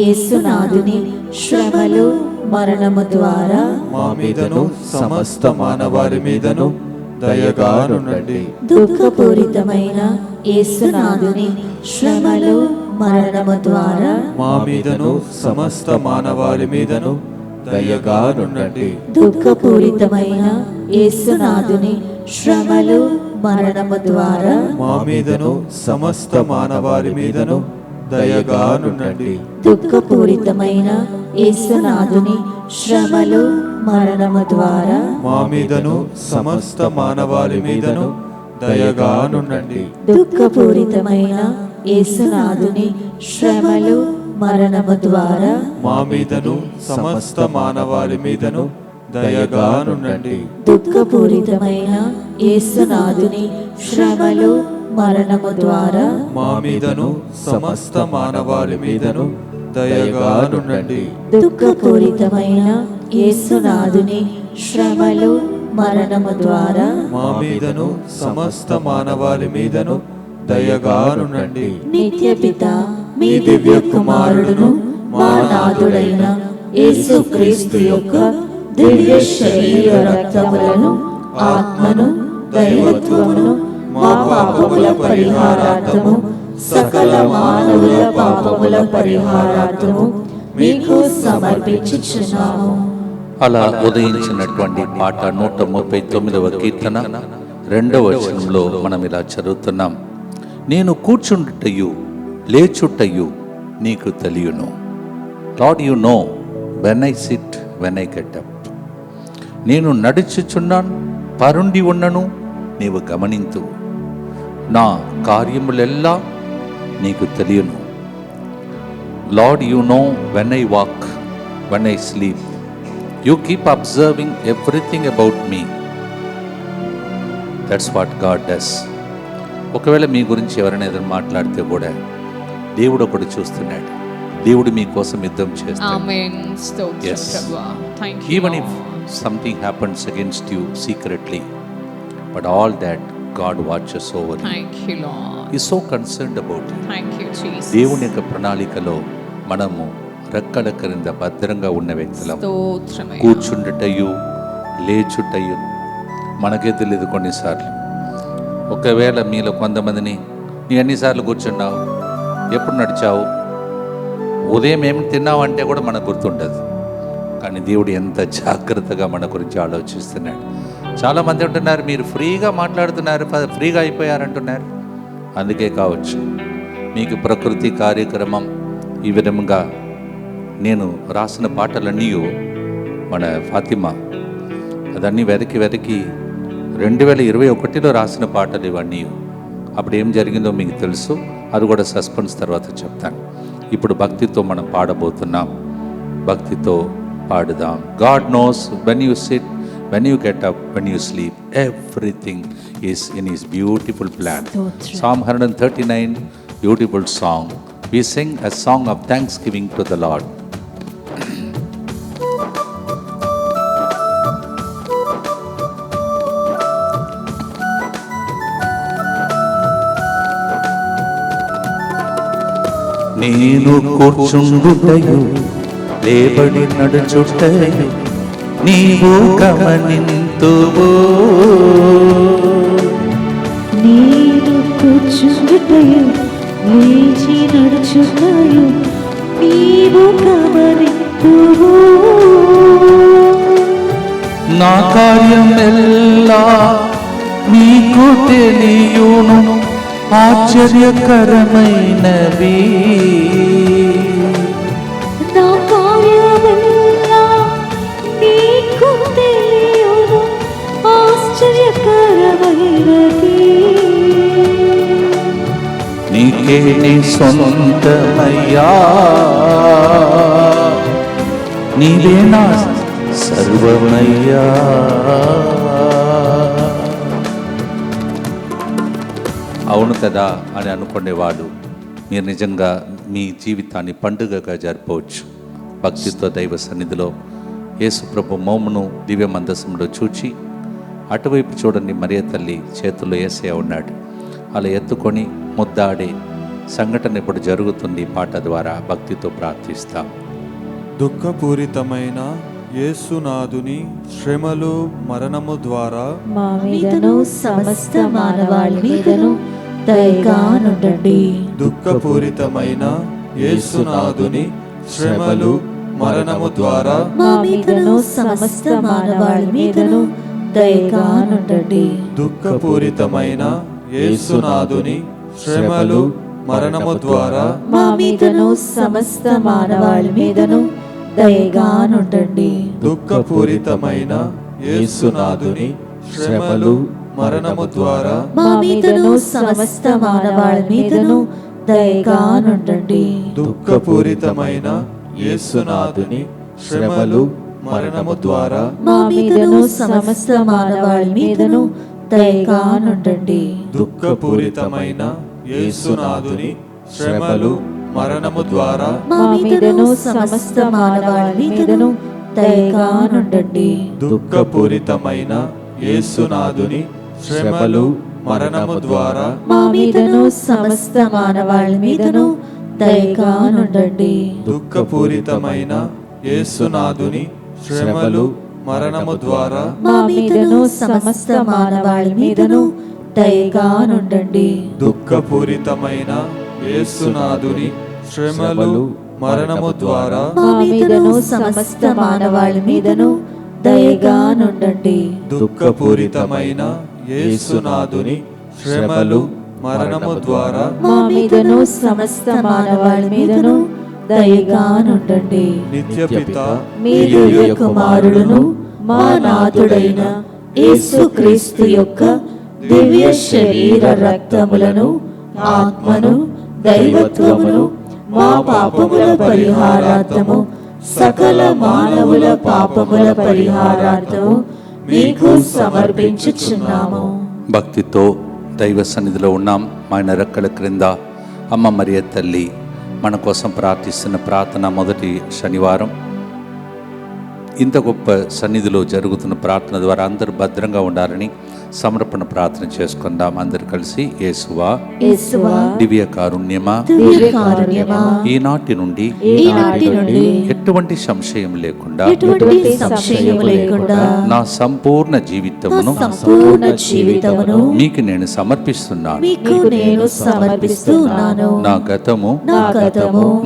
యేసునాథుని శ్రమలు మరణము ద్వారా మా మీదను సమస్త మానవాళి మీదను దయగా నుండండి. దుఃఖపూరితమైన యేసునాథుని శ్రమలు మరణము ద్వారా మా మీదను సమస్త మానవాళి మీదను దయగా నుండండి. దుఃఖపూరితమైన యేసునాథుని శ్రమలు మరణము ద్వారా మా మీదను సమస్త మానవాళి మీదను దయగా నుండండి. దుఃఖపూరితమైన యేసునాథుని శ్రమలు మరణము ద్వారా మా మీదను సమస్త మానవాళి మీదను దయగా నుండండి. దుఃఖపూరితమైన యేసునాథుని శ్రమలు మరణము ద్వారా మా మీదను సమస్త మానవాళి మీదను దయగా నుండండి. దుఃఖపూరితమైన యేసునాథుని శ్రమలు మరణము ద్వారా మా మీదను సమస్త మానవాళి మీదను దయగా నుండండి. దుఃఖపూరితమైన యేసునాథుని శ్రమలు మరణము ద్వారా మా మీదను సమస్త మానవాళి మీదను దయగా నుండండి. నిత్యపిత మీ దివ్య కుమారుడును మా నాథుడైన యేసుక్రీస్తు యొక్క దివ్య శరీర రక్తములను ఆత్మను దైవత్వమును మా పాపముల పరిహారార్థము సకల మానవుల పాపముల పరిహారార్థము మీకు సమర్పించుచున్నాము. అలా ఉదయించినటువంటి పాట 139వ కీర్తన 2వ వచనంలో మనం ఇలా చదువుతున్నాం. నేను కూర్చుండుటయు లేచుటయు నీకు తెలియను. Lord you know when I SIT when I get up. నేను నడుచుచున్నాను, పరుండి ఉన్నను, నీవు గమనింతు. నా కార్యములెల్లా నీకు తెలియను. Lord you know when I walk, when I sleep. You keep observing everything about me. That's what God does. ఒకవేళ మీ గురించి ఎవరైనా ఏదైనా మాట్లాడితే కూడా దేవుడు ఒకడు చూస్తున్నాడు. దేవుడు మీకోసం యుద్ధం చేస్తాడు. Yes. Even if something happens against you secretly, but all that God watches over you. Thank you, Lord. He's so concerned about you. Thank you, Jesus. దేవుని యొక్క ప్రణాళికలో మనము రెక్కల క్రింద భద్రంగా ఉన్న వ్యక్తులం. స్తోత్రమయ్యా. కూర్చుండుటయు లేచుటయు మనకే తెలియదు కొన్నిసార్లు. ఒకవేళ మీలో కొంతమందిని నీ ఎన్నిసార్లు కూర్చున్నావు, ఎప్పుడు నడిచావు, ఉదయం ఏమి తిన్నావు అంటే కూడా మనకు గుర్తుండదు. కానీ దేవుడు ఎంత జాగ్రత్తగా మన గురించి ఆలోచిస్తున్నాడు. చాలామంది అంటున్నారు మీరు ఫ్రీగా మాట్లాడుతున్నారు, ఫ్రీగా అయిపోయారంటున్నారు. అందుకే కావచ్చు మీకు ప్రకృతి కార్యక్రమం ఈ విధంగా నేను రాసిన పాటలన్నీ మన ఫాతిమా, అదన్నీ వెతికి 2021లో రాసిన పాటలు ఇవన్నీ. అప్పుడు ఏం జరిగిందో మీకు తెలుసు, అది కూడా సస్పెన్స్ తర్వాత చెప్తాను. ఇప్పుడు భక్తితో మనం పాడబోతున్నాం, భక్తితో పాడుదాం. God knows when you sit, when you get up, when you sleep, everything is in his beautiful plan. Psalm 139, beautiful song. We sing a song of thanksgiving to the Lord. నేను కూర్చుండుటయు లేబడి నడుచుటయు నీవు గమనింతువో, నేను కూర్చుండుటయు లేచి నడుచుటయు నీవు గమనింతువో, నా కార్యమెల్లా నీకు తెలియును ఆశ్చర్యకరమైనవి, నా కార్యమెల్లా నీకు తెలియును ఆశ్చర్యకరమైనది, నీకే నీ సొంతమయ్యా, నీవే నా సర్వమయ్యా. అవును కదా అని అనుకునేవాడు మీరు నిజంగా మీ జీవితాన్ని పండుగగా జరపవచ్చు. భక్తితో దైవ సన్నిధిలో యేసుప్రభు మోమును దివ్య మందసంలో చూచి అటువైపు చూడండి, మరియ తల్లి చేతుల్లో యేసయ్య ఉన్నాడు. అలా ఎత్తుకొని ముద్దాడే సంఘటన ఇప్పుడు జరుగుతుంది. పాట ద్వారా భక్తితో ప్రార్థిస్తాం. దుఃఖపూరితమైన యేసునాథుని శ్రమలు మరణము ద్వారా మా మీదను సమస్త మానవాళి మీదను దయగా నుండండి. దుఃఖపూరితమైన యేసునాథుని శ్రమలు మరణము ద్వారా మా మీదను సమస్త మానవాళి మీదను దయగా నుండండి. దుఃఖపూరితమైన యేసునాథుని శ్రమలు మరణము ద్వారా మా మీదను సమస్త మానవాళి మీదను దయగా నుండండి. దుఃఖపూరితమైన యేసునాథుని శ్రమలు మరణము ద్వారా మా మీదను సమస్త మానవాళి మీదను దయగా నుండండి. దుఃఖపూరితమైన యేసునాథుని శ్రమలు మరణము ద్వారా మా మీదను సమస్త మానవాళి మీదను దయగా నుండండి. దుఃఖపూరితమైన యేసునాథుని శ్రమలు మరణము ద్వారా మా మీదను సమస్త మానవాళి మీదను దయగా నుండండి. దుఃఖపూరితమైన యేసునాథుని శ్రమలు మరణము ద్వారా మా మీదను సమస్త మానవాళి మీదను దయగా నుండండి. దుఃఖపూరితమైన యేసునాథుని శ్రమలు మరణము ద్వారా మా మీదను సమస్త మానవాళి మీదను దయగా నుండండి. దుఃఖపూరితమైన యేసునాథుని శ్రమలు మరణము ద్వారా మా మీదను సమస్త మానవాళి మీదను దయగా నుండండి. దుఃఖపూరితమైన యేసునాథుని శ్రమలు మరణము ద్వారా మా మీదను సమస్త మానవాళి మీదను దయగా నుండండి. నిత్యపిత మీ దివ్య కుమారుడును మా నాథుడైన యేసుక్రీస్తు యొక్క దివ్య శరీర రక్తములను ఆత్మను దైవత్వమును మా పాపముల పరిహారార్థము సకల మానవుల పాపముల పరిహారార్థము మీకు సమర్పించుచున్నాము. భక్తితో దైవ సన్నిధిలో ఉన్నాం. ఆయన రెక్కల క్రింద అమ్మ మరియ తల్లి మన కోసం ప్రార్థిస్తున్న ప్రార్థన మొదటి శనివారం. ఇంత గొప్ప సన్నిధిలో జరుగుతున్న ప్రార్థన ద్వారా అందరూ భద్రంగా ఉండాలని సమర్పణ ప్రార్థన చేసుకుందాం. అందరు కలిసి యేసువా యేసువా దివ్య కారుణ్యమా దివ్య కారుణ్యమా ఈనాటి నుండి ఎటువంటి సంశయం లేకుండా నా సంపూర్ణ జీవితమును మీకు నేను సమర్పిస్తున్నాను. నా గతము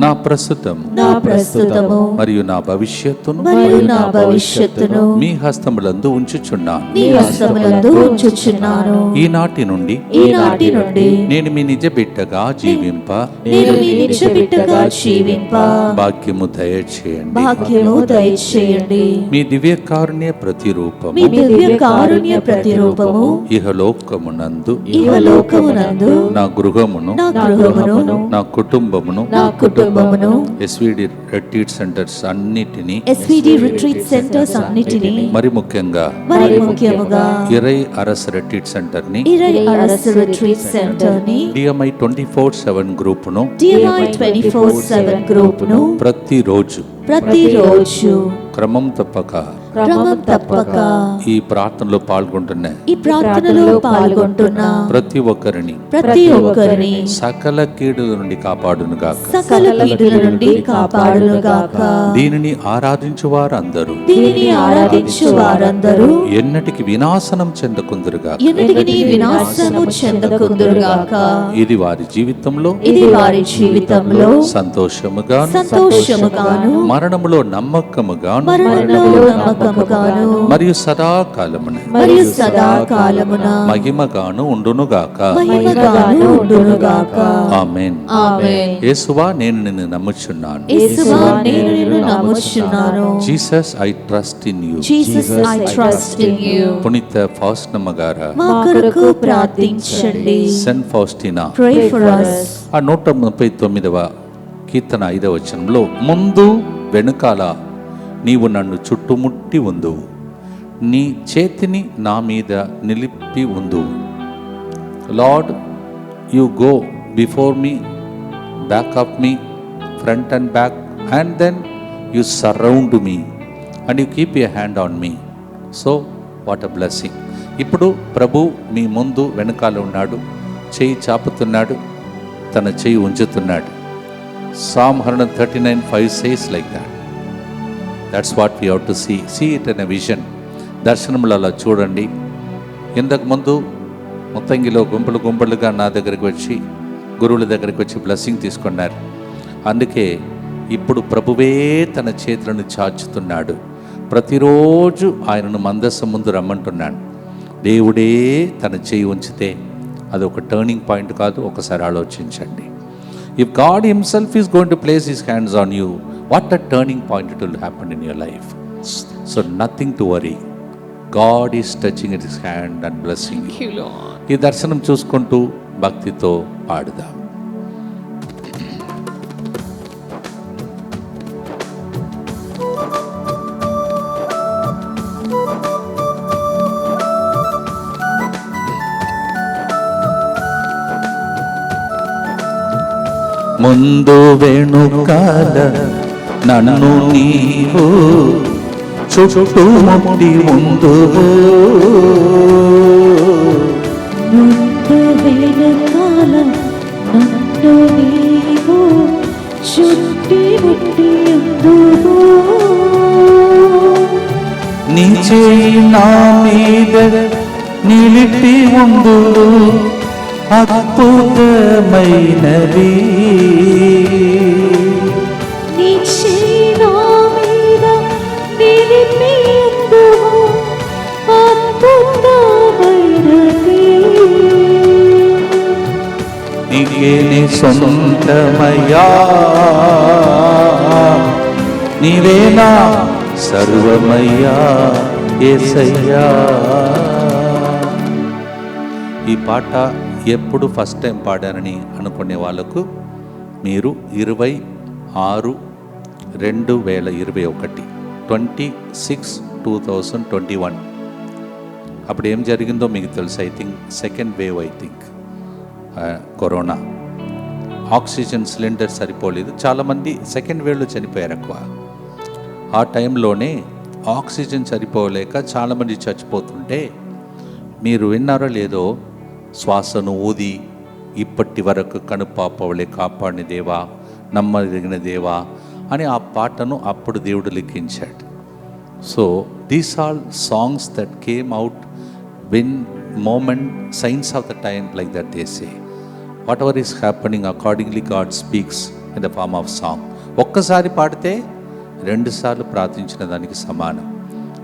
నా ప్రస్తుతము మరియు నా భవిష్యత్తును భవిష్యత్తును మీ హస్తములందు ఉంచుచున్నాను. నీ హస్తములందు ఉంచుచున్నాను. ఈనాటి నుండి ఈనాటి నుండి నేను మీ నిజ బిడ్డగా జీవింప నేను మీ నిజ బిడ్డగా జీవింప భాగ్యము దయచేయండి. భాగ్యము దయచేయండి. మీ దివ్య కారుణ్య ప్రతిరూపము మీ దివ్య కారుణ్య ప్రతిరూపము ఇహలోకమునందు ఇహలోకమునందు నా గృహమును నా గృహమును నా కుటుంబమును నా కుటుంబమును ఎస్విడి రెట్రీట్ సెంటర్స్ అన్నిటినీ ఎస్విడి రిట్రీట్ సెంటర్స్ అన్నిటిని మరి ముఖ్యంగా మరి ముఖ్యముగా ఇరై అరస్ రెట్రీట్ సెంటర్ ని ఇరై అరస్ రిట్రీట్ సెంటర్ ని డిఎంఐ 24/7 గ్రూపును డిఎంఐ 24/7 గ్రూపును ప్రతిరోజు క్రమం తప్పక ఈ ప్రార్థనలో పాల్గొంటున్న ప్రతి ఒక్కరిని సకల కీడుల నుండి కాపాడును గాక. దీనిని ఆరాధించు వారందరూ ఎన్నటికి వినాశనం చెందకుందురుగాక. ఇది వారి జీవితంలో సంతోషముగాను మరణములో నమ్మకముగాను మరియు సదాకాలమున మహిమగాను ఉండునుగాక. ఆమేన్. యేసువా నేను నిన్ను నమ్ముచున్నాను. Jesus I trust in you. పునీత ఫౌస్టినమ్మ గారు సెయింట్ ఫౌస్టినా ఆ 139వ కీర్తన 5వ వచనంలో ముందు వెనుకాల నీవు నన్ను చుట్టుముట్టి ఉందువు, నీ చేతిని నా మీద నిలిపి ఉందువు. Lord you go before me, back of me, front and back, and then you surround me and you keep your hand on me. So what a blessing. ఇప్పుడు ప్రభు మీ ముందు వెనకాల ఉన్నాడు, చెయ్యి చాపుతున్నాడు, తన చెయ్యి ఉంచుతున్నాడు. Psalm 139:5 says like that. That's what we have to see it in a vision. దర్శనములు అలా చూడండి. ఇంతకుముందు మొత్తంగిలో గుంపులుగా నా దగ్గరికి వచ్చి గురువుల దగ్గరికి వచ్చి బ్లెస్సింగ్ తీసుకున్నారు. అందుకే ఇప్పుడు ప్రభువే తన చేతులను చాచుతున్నాడు. ప్రతిరోజు ఆయనను మందస్సం ముందు రమ్మంటున్నాడు. దేవుడే తన చేయి ఉంచితే అది ఒక టర్నింగ్ పాయింట్ కాదు. ఒకసారి ఆలోచించండి. If God himself is going to place his hands on you, what a turning point it will happen in your life. So nothing to worry. God is touching his hand and blessing you. Thank you, Lord. ఈ దర్శనం చూసుకుంటూ భక్తితో పాడుదాం. ముందు వెనుకాల నన్ను నీవు చుట్టుముట్టి ఉందువు, ముందు వెనుకాల నన్ను నీవు చుట్టుముట్టి ఉందువు, నీ చేయి నా మీద నిలిపి ఉందువు, అద్భుతమైనది నీ చేయి నా మీద నిలిపి ఉందువు, అద్భుతమైనది నీకే నీ సొంతమయ్యా, నీవేనా సర్వమయ్యా యేసయ్యా. ఈ పాట ఎప్పుడు ఫస్ట్ టైం పాడానని అనుకునే వాళ్ళకు మీరు 26/2021 26/2021 అప్పుడు ఏం జరిగిందో మీకు తెలుసు. I think second wave, corona, oxygen cylinder సరిపోలేదు. చాలామంది సెకండ్ వేవ్లో చనిపోయారు ఎక్కువ. ఆ టైంలోనే ఆక్సిజన్ సరిపోలేక చాలామంది చచ్చిపోతుంటే మీరు విన్నారో లేదో, శ్వాసను ఊది ఇప్పటి వరకు కనుపాపవలే కాపాడిన దేవా, నమ్మదగిన దేవా అని ఆ పాటను అప్పుడు దేవుడు లిఖించాడు. So these all songs that came out when moment signs of the time, like that they say. Whatever is happening, accordingly God speaks in the form of song. ఒక్కసారి పాడితే 2 సార్లు ప్రార్థించిన దానికి సమానం.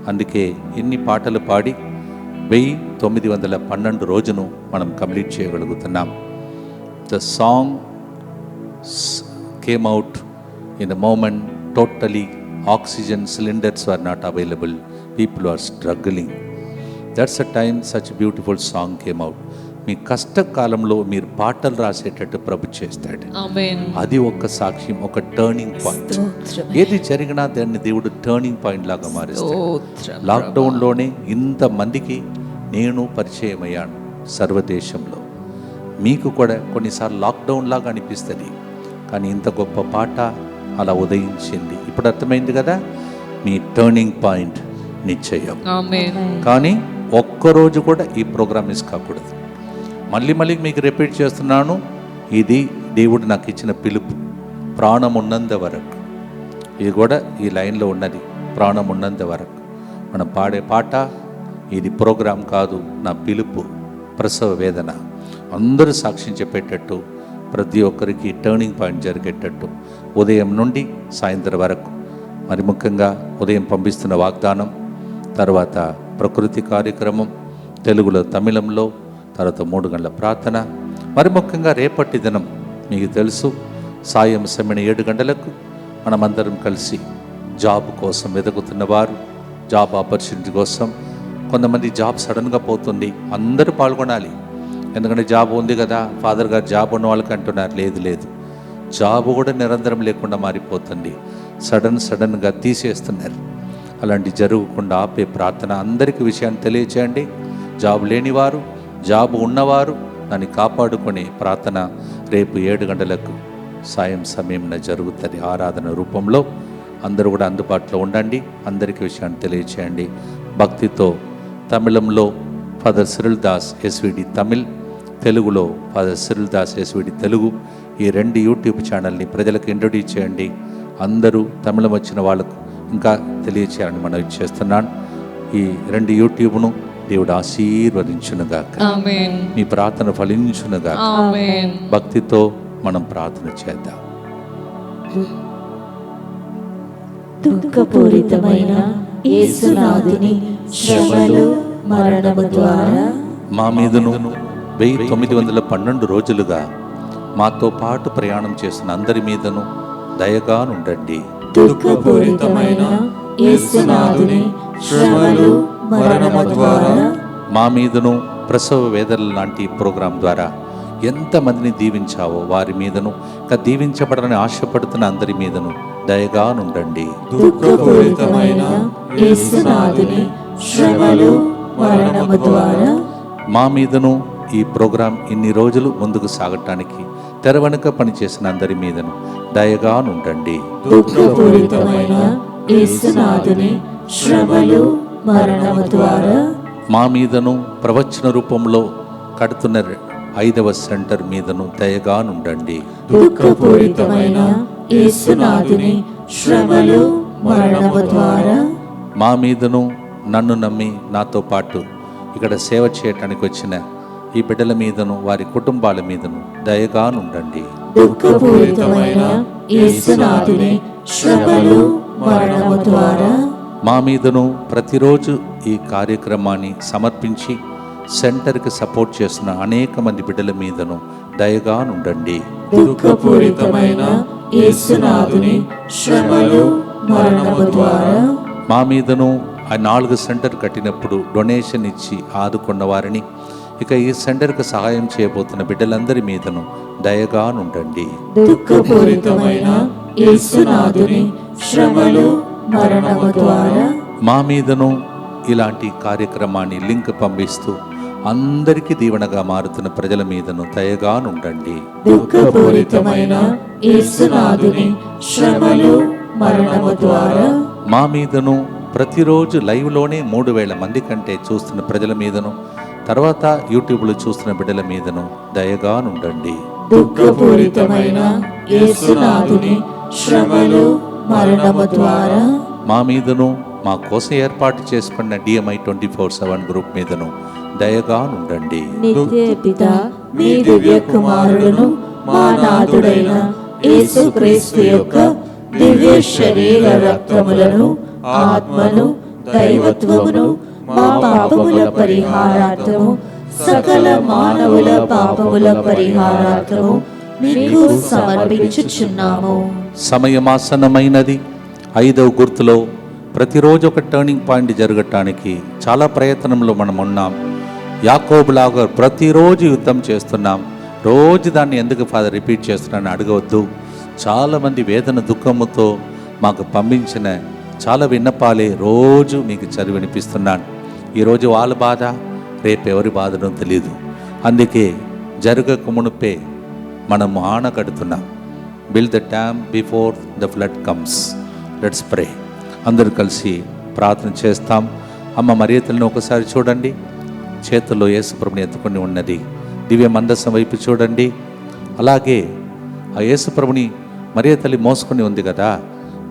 అందుకే ఇన్ని పాటలు పాడి 1912 రోజును మనం కంప్లీట్ చేయగలుగుతున్నాం. The song came out in the moment totally oxygen cylinders are not available, people are struggling. That's a time such beautiful song came out. మీ కష్టకాలంలో మీరు పాటలు రాసేటట్టు ప్రభు చేస్తాడు. ఆమేన్. అది ఒక సాక్ష్యం, ఒక టర్నింగ్ పాయింట్. ఏది జరిగినా దాన్ని దేవుడు టర్నింగ్ పాయింట్ లాగా మారుస్తాడు. స్తోత్రం. లాక్డౌన్లోనే ఇంతమందికి నేను పరిచయం అయ్యాను సర్వదేశంలో. మీకు కూడా కొన్నిసార్లు లాక్డౌన్ లాగా అనిపిస్తుంది, కానీ ఇంత గొప్ప పాట అలా ఉదయించింది. ఇప్పుడు అర్థమైంది కదా, మీ టర్నింగ్ పాయింట్ నిశ్చయం. ఆమేన్. కానీ ఒక్కరోజు కూడా ఈ ప్రోగ్రామ్ మిస్ కాకూడదు. మళ్ళీ మీకు రిపీట్ చేస్తున్నాను, ఇది దేవుడు నాకు ఇచ్చిన పిలుపు. ప్రాణం ఉన్నంత వరకు, ఇది కూడా ఈ లైన్లో ఉన్నది, ప్రాణం ఉన్నంత వరకు మనం పాడే పాట. ఇది ప్రోగ్రాం కాదు, నా పిలుపు, ప్రసవ వేదన. అందరూ సాక్ష్యం చెప్పేటట్టు, ప్రతి ఒక్కరికి టర్నింగ్ పాయింట్ జరిగేటట్టు ఉదయం నుండి సాయంత్రం వరకు. మరి ముఖ్యంగా ఉదయం పంపిస్తున్న వాగ్దానం, తర్వాత ప్రకృతి కార్యక్రమం, తెలుగులో తమిళంలో, తర్వాత 3 గంటల ప్రార్థన. మరి ముఖ్యంగా రేపటి దినం మీకు తెలుసు, సాయం సమయం 7 గంటలకు మనమందరం కలిసి జాబ్ కోసం వెతుకుతున్నవారు, జాబ్ ఆపర్చునిటీ కోసం. కొంతమంది జాబ్ సడన్గా పోతుంది, అందరూ పాల్గొనాలి. ఎందుకంటే జాబ్ ఉంది కదా, ఫాదర్ గారు జాబ్ ఉన్న వాళ్ళకి అంటున్నారు. లేదు, జాబ్ కూడా నిరంతరం లేకుండా మారిపోతుంది, సడన్గా తీసేస్తున్నారు. అలాంటి జరగకుండా ఆపే ప్రార్థన. అందరికీ విషయాన్ని తెలియచేయండి. జాబ్ లేనివారు, జాబ్ ఉన్నవారు దాన్ని కాపాడుకునే ప్రార్థన రేపు 7 గంటలకు సాయం సమయంలో జరుగుతుంది ఆరాధన రూపంలో. అందరూ కూడా అందుబాటులో ఉండండి. అందరికీ విషయాన్ని తెలియచేయండి. భక్తితో తమిళంలో father Cyril Das SVD Tamil, తెలుగులో father Cyril Das SVD Telugu. ఈ 2 యూట్యూబ్ ఛానల్ని ప్రజలకు ఇంట్రొడ్యూస్ చేయండి. అందరూ తమిళం వచ్చిన వాళ్ళకు ఇంకా తెలియచేయాలని మనం చేస్తున్నాను. ఈ 2 యూట్యూబ్ను దేవుడు ఆశీర్వదించునుగాక. ఆమేన్. మీ ప్రార్థన ఫలించునుగాక. ఆమేన్. భక్తితో మనం ప్రార్థన చేద్దాం. దుఃఖపూరితమైన యేసునాథుని శ్రమలు మరణము ద్వారా మా మీదను 1912 రోజులుగా మాతో పాటు ప్రయాణం చేసిన అందరి మీదను దయగా నుండండి. దుఃఖపూరితమైన యేసునాథుని శ్రమలు మరణము ద్వారా మా మీదను ప్రసవ వేదనల లాంటి ప్రోగ్రాం ద్వారా ఎంతమందిని దీవించావో వారి మీదను, ఇంకా దీవించబడాలని ఆశపడుతున్న అందరి మీదను దయగా నుండండి. దుఃఖపూరితమైన యేసునాథుని శ్రమలు మరణము ద్వారా మా మీదను ఈ ప్రోగ్రాం ఇన్ని రోజులు ముందుకు సాగటానికి తెర వెనుక పనిచేసిన అందరి మీదను దయగా నుండండి. దుఃఖపూరితమైన యేసునాథుని శ్రమలు మరణము ద్వారా మా మీదను ప్రవచన రూపంలో కడుతున్న 5వ సెంటర్ మీదను దయగా నుండండి. దుఃఖపూరితమైన యేసునాథుని శ్రమలు మరణము ద్వారా మా మీదను నన్ను నమ్మి నాతో పాటు ఇక్కడ సేవ చేయటానికి వచ్చిన ఈ బిడ్డల మీదను వారి కుటుంబాల మీదను దయగా నుండండి. దుఃఖపూరితమైన యేసునాథుని శ్రమలు మరణము ద్వారా మా మీదను ప్రతిరోజు ఈ కార్యక్రమాన్ని సమర్పించి సెంటర్కి సపోర్ట్ చేస్తున్న అనేక మంది బిడ్డల మీదను దయగా నుండండి. దుఃఖపూరితమైన యేసునాథుని శ్రమలు మరణము ద్వారా మా మీదను ఆ 4 సెంటర్ కట్టినప్పుడు డొనేషన్ ఇచ్చి ఆదుకున్న వారిని, ఇక ఈ సెంటర్కు సహాయం చేయబోతున్న బిడ్డలందరి మీదను దయగా నుండండి. దుఃఖపూరితమైన యేసునాథుని శ్రమలు మరణము ద్వారా మా మీదను ఇలాంటి కార్యక్రమాన్ని లింక్ పంపిస్తూ అందరికీ దీవెనగా మారుతున్న ప్రజల మీదను దయగా నుండండి. దుఃఖపూరితమైన యేసునాథుని శ్రమలు మరణము ద్వారా మా మీదను ప్రతిరోజు లైవ్లోనే 3000 మంది కంటే చూస్తున్న ప్రజల మీదను, తర్వాత యూట్యూబ్లో చూస్తున్న బిడ్డల మీదను దయగా నుండండి. దుఃఖపూరితమైన యేసునాథుని శ్రమలు మరణము ద్వారా మా మీదను మా కోసం ఏర్పాటు చేసుకున్న DMI 24/7 గ్రూప్ మీదను దయగా నుండండి. నిత్య పిత మీ దివ్య కుమారుడును మా నాథుడైన యేసుక్రీస్తు యొక్క దివ్య శరీర రక్తములను ఆత్మను దైవత్వమును మా పాపముల పరిహారార్థము సకల మానవుల పాపముల పరిహారార్థము మీకు సమర్పించుచున్నాము. సమయమాసనమైనది. 5వ గుర్తులో ప్రతిరోజు ఒక టర్నింగ్ పాయింట్ జరగటానికి చాలా ప్రయత్నంలో మనం ఉన్నాం. యాకోబులాగా ప్రతిరోజు యుద్ధం చేస్తున్నాం. రోజు దాన్ని ఎందుకు ఫాదర్ రిపీట్ చేస్తున్నానని అడగవద్దు. చాలామంది వేదన దుఃఖముతో మాకు పంపించిన చాలా విన్నపాలే రోజు మీకు చదివి వినిపిస్తున్నాను. ఈరోజు వాళ్ళ బాధ, రేపు ఎవరి బాధనో తెలియదు. అందుకే జరగక మునుపే మనము ఆన కడుతున్నాం. Build the dam before the flood comes. Let's pray. అందరూ కలిసి ప్రార్థన చేస్తాం. అమ్మ మరియ తల్లిని ఒకసారి చూడండి. చేతుల్లో యేసుప్రభుని ఎత్తుకొని ఉన్నది. దివ్య మందసం వైపు చూడండి. అలాగే ఆ యేసుప్రభుని మరియ తల్లి మోసుకొని ఉంది కదా.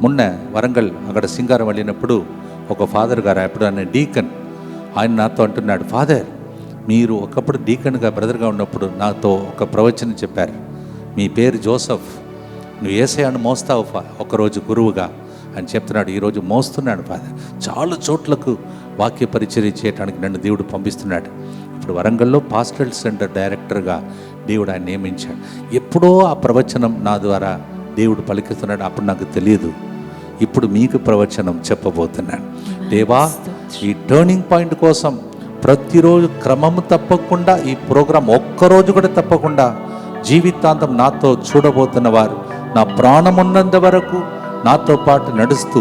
మొన్న వరంగల్ అక్కడ సింగారం వెళ్ళినప్పుడు ఒక ఫాదర్ గారు, అప్పుడు ఆయన డీకన్, ఆయన నాతో అంటున్నాడు, ఫాదర్ మీరు ఒకప్పుడు డీకన్గా బ్రదర్గా ఉన్నప్పుడు నాతో ఒక ప్రవచనం చెప్పారు. మీ పేరు జోసఫ్, నువ్వు యేసయ్యను మోస్తావు ఒకరోజు గురువుగా అని చెప్తున్నాడు. ఈరోజు మోస్తున్నాడు ఫాదర్. చాలా చోట్లకు వాక్య పరిచర్య చేయడానికి నన్ను దేవుడు పంపిస్తున్నాడు. ఇప్పుడు వరంగల్లో పాస్టల్ సెంటర్ డైరెక్టర్గా దేవుడు ఆయన నియమించాడు. ఎప్పుడో ఆ ప్రవచనం నా ద్వారా దేవుడు పలికిస్తున్నాడు. అప్పుడు నాకు తెలియదు. ఇప్పుడు మీకు ప్రవచనం చెప్పబోతున్నాను. దేవా, ఈ టర్నింగ్ పాయింట్ కోసం ప్రతిరోజు క్రమము తప్పకుండా ఈ ప్రోగ్రాం ఒక్కరోజు కూడా తప్పకుండా జీవితాంతం నాతో చూడబోతున్న వారు, నా ప్రాణం ఉన్నంత వరకు నాతో పాటు నడుస్తూ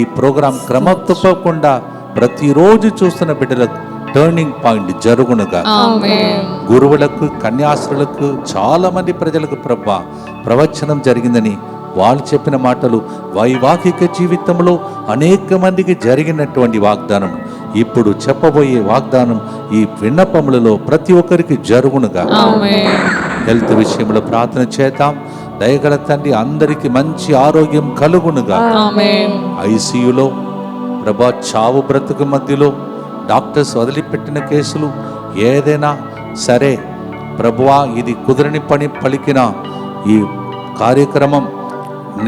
ఈ ప్రోగ్రాం క్రమం తప్పకుండా ప్రతిరోజు చూస్తున్న బిడ్డలకు టర్నింగ్ పాయింట్ జరుగునుగా. గురువులకు, కన్యాస్త్రులకు, చాలా మంది ప్రజలకు ప్రభా ప్రవచనం జరిగిందని వాళ్ళు చెప్పిన మాటలు వైవాహిక జీవితంలో అనేక మందికి జరిగినటువంటి వాగ్దానం ఇప్పుడు చెప్పబోయే వాగ్దానం ఈ విన్నపములలో ప్రతి ఒక్కరికి జరుగునుగా. హెల్త్ విషయంలో ప్రార్థన చేద్దాం. దయగల తండ్రి అందరికి మంచి ఆరోగ్యం కలుగునుగా. ఐసీయూలో ప్రభా చావు బ్రతుకు మధ్యలో డాక్టర్స్ వదిలిపెట్టిన కేసులు ఏదైనా సరే ప్రభువా, ఇది కుదరని పని పలికిన ఈ కార్యక్రమం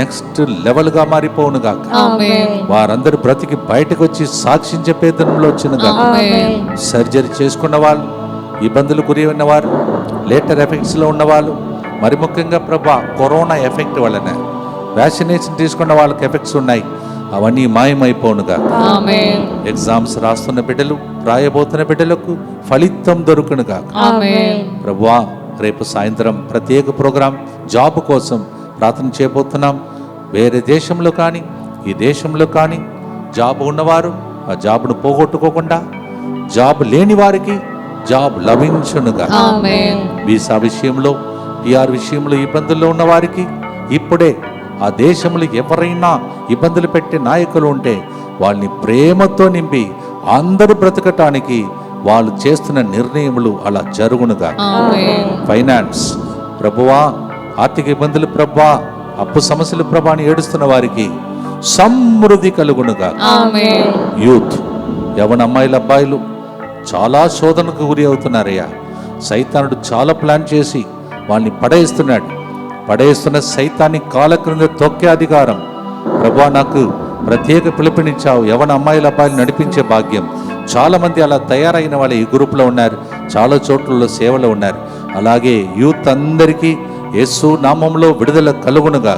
నెక్స్ట్ లెవెల్గా మారిపోనుగా. వారందరూ బ్రతికి బయటకు వచ్చి సాక్ష్యం చెప్పే దినంలో వచ్చినగా. సర్జరీ చేసుకున్న వాళ్ళు, ఇబ్బందులు గురైన వారు, లేటర్ ఎఫెక్ట్స్లో ఉన్నవాళ్ళు, మరి ముఖ్యంగా ప్రభా కరోనా ఎఫెక్ట్ వలన వ్యాక్సినేషన్ తీసుకున్న వాళ్ళకి ఎఫెక్ట్స్ ఉన్నాయి, అవన్నీ మాయమైపోనుగా. ఎగ్జామ్స్ రాస్తున్న బిడ్డలు, రాయబోతున్న బిడ్డలకు ఫలితం దొరుకునుగా. ప్రభువా, రేపు సాయంత్రం ప్రత్యేక ప్రోగ్రాం జాబ్ కోసం ప్రార్థన చేయబోతున్నాం. వేరే దేశంలో కానీ ఈ దేశంలో కానీ జాబ్ ఉన్నవారు ఆ జాబ్ను పోగొట్టుకోకుండా, జాబ్ లేని వారికి జాబ్ లభించునుగా. వీసా విషయంలో, పిఆర్ విషయంలో ఇబ్బందుల్లో ఉన్న వారికి ఇప్పుడే ఆ దేశంలో ఎవరైనా ఇబ్బందులు పెట్టే నాయకులు ఉంటే వాళ్ళని ప్రేమతో నింపి అందరూ బ్రతకటానికి వాళ్ళు చేస్తున్న నిర్ణయములు అలా జరుగునుగా. ఫైనాన్స్ ప్రభువా, ఆర్థిక ఇబ్బందులు ప్రభా, అప్పు సమస్యలు ప్రభా అని ఏడుస్తున్న వారికి సమృద్ధి కలుగునుగా. యూత్, యవన అమ్మాయిలు, అబ్బాయిలు చాలా శోధనకు గురి అవుతున్నారయ్యా. సైతానుడు చాలా ప్లాన్ చేసి వాళ్ళని పడేస్తున్న సైతాన్ని కాల క్రింద తొక్కే అధికారం ప్రభా నాకు ప్రత్యేక పిలుపునిచ్చావు. యవన అమ్మాయిల అబ్బాయిలు నడిపించే భాగ్యం. చాలా మంది అలా తయారైన వాళ్ళు ఈ గ్రూప్లో ఉన్నారు, చాలా చోట్లలో సేవలో ఉన్నారు. అలాగే యూత్ అందరికీ యేసు నామంలో విడుదల కలుగునుగా.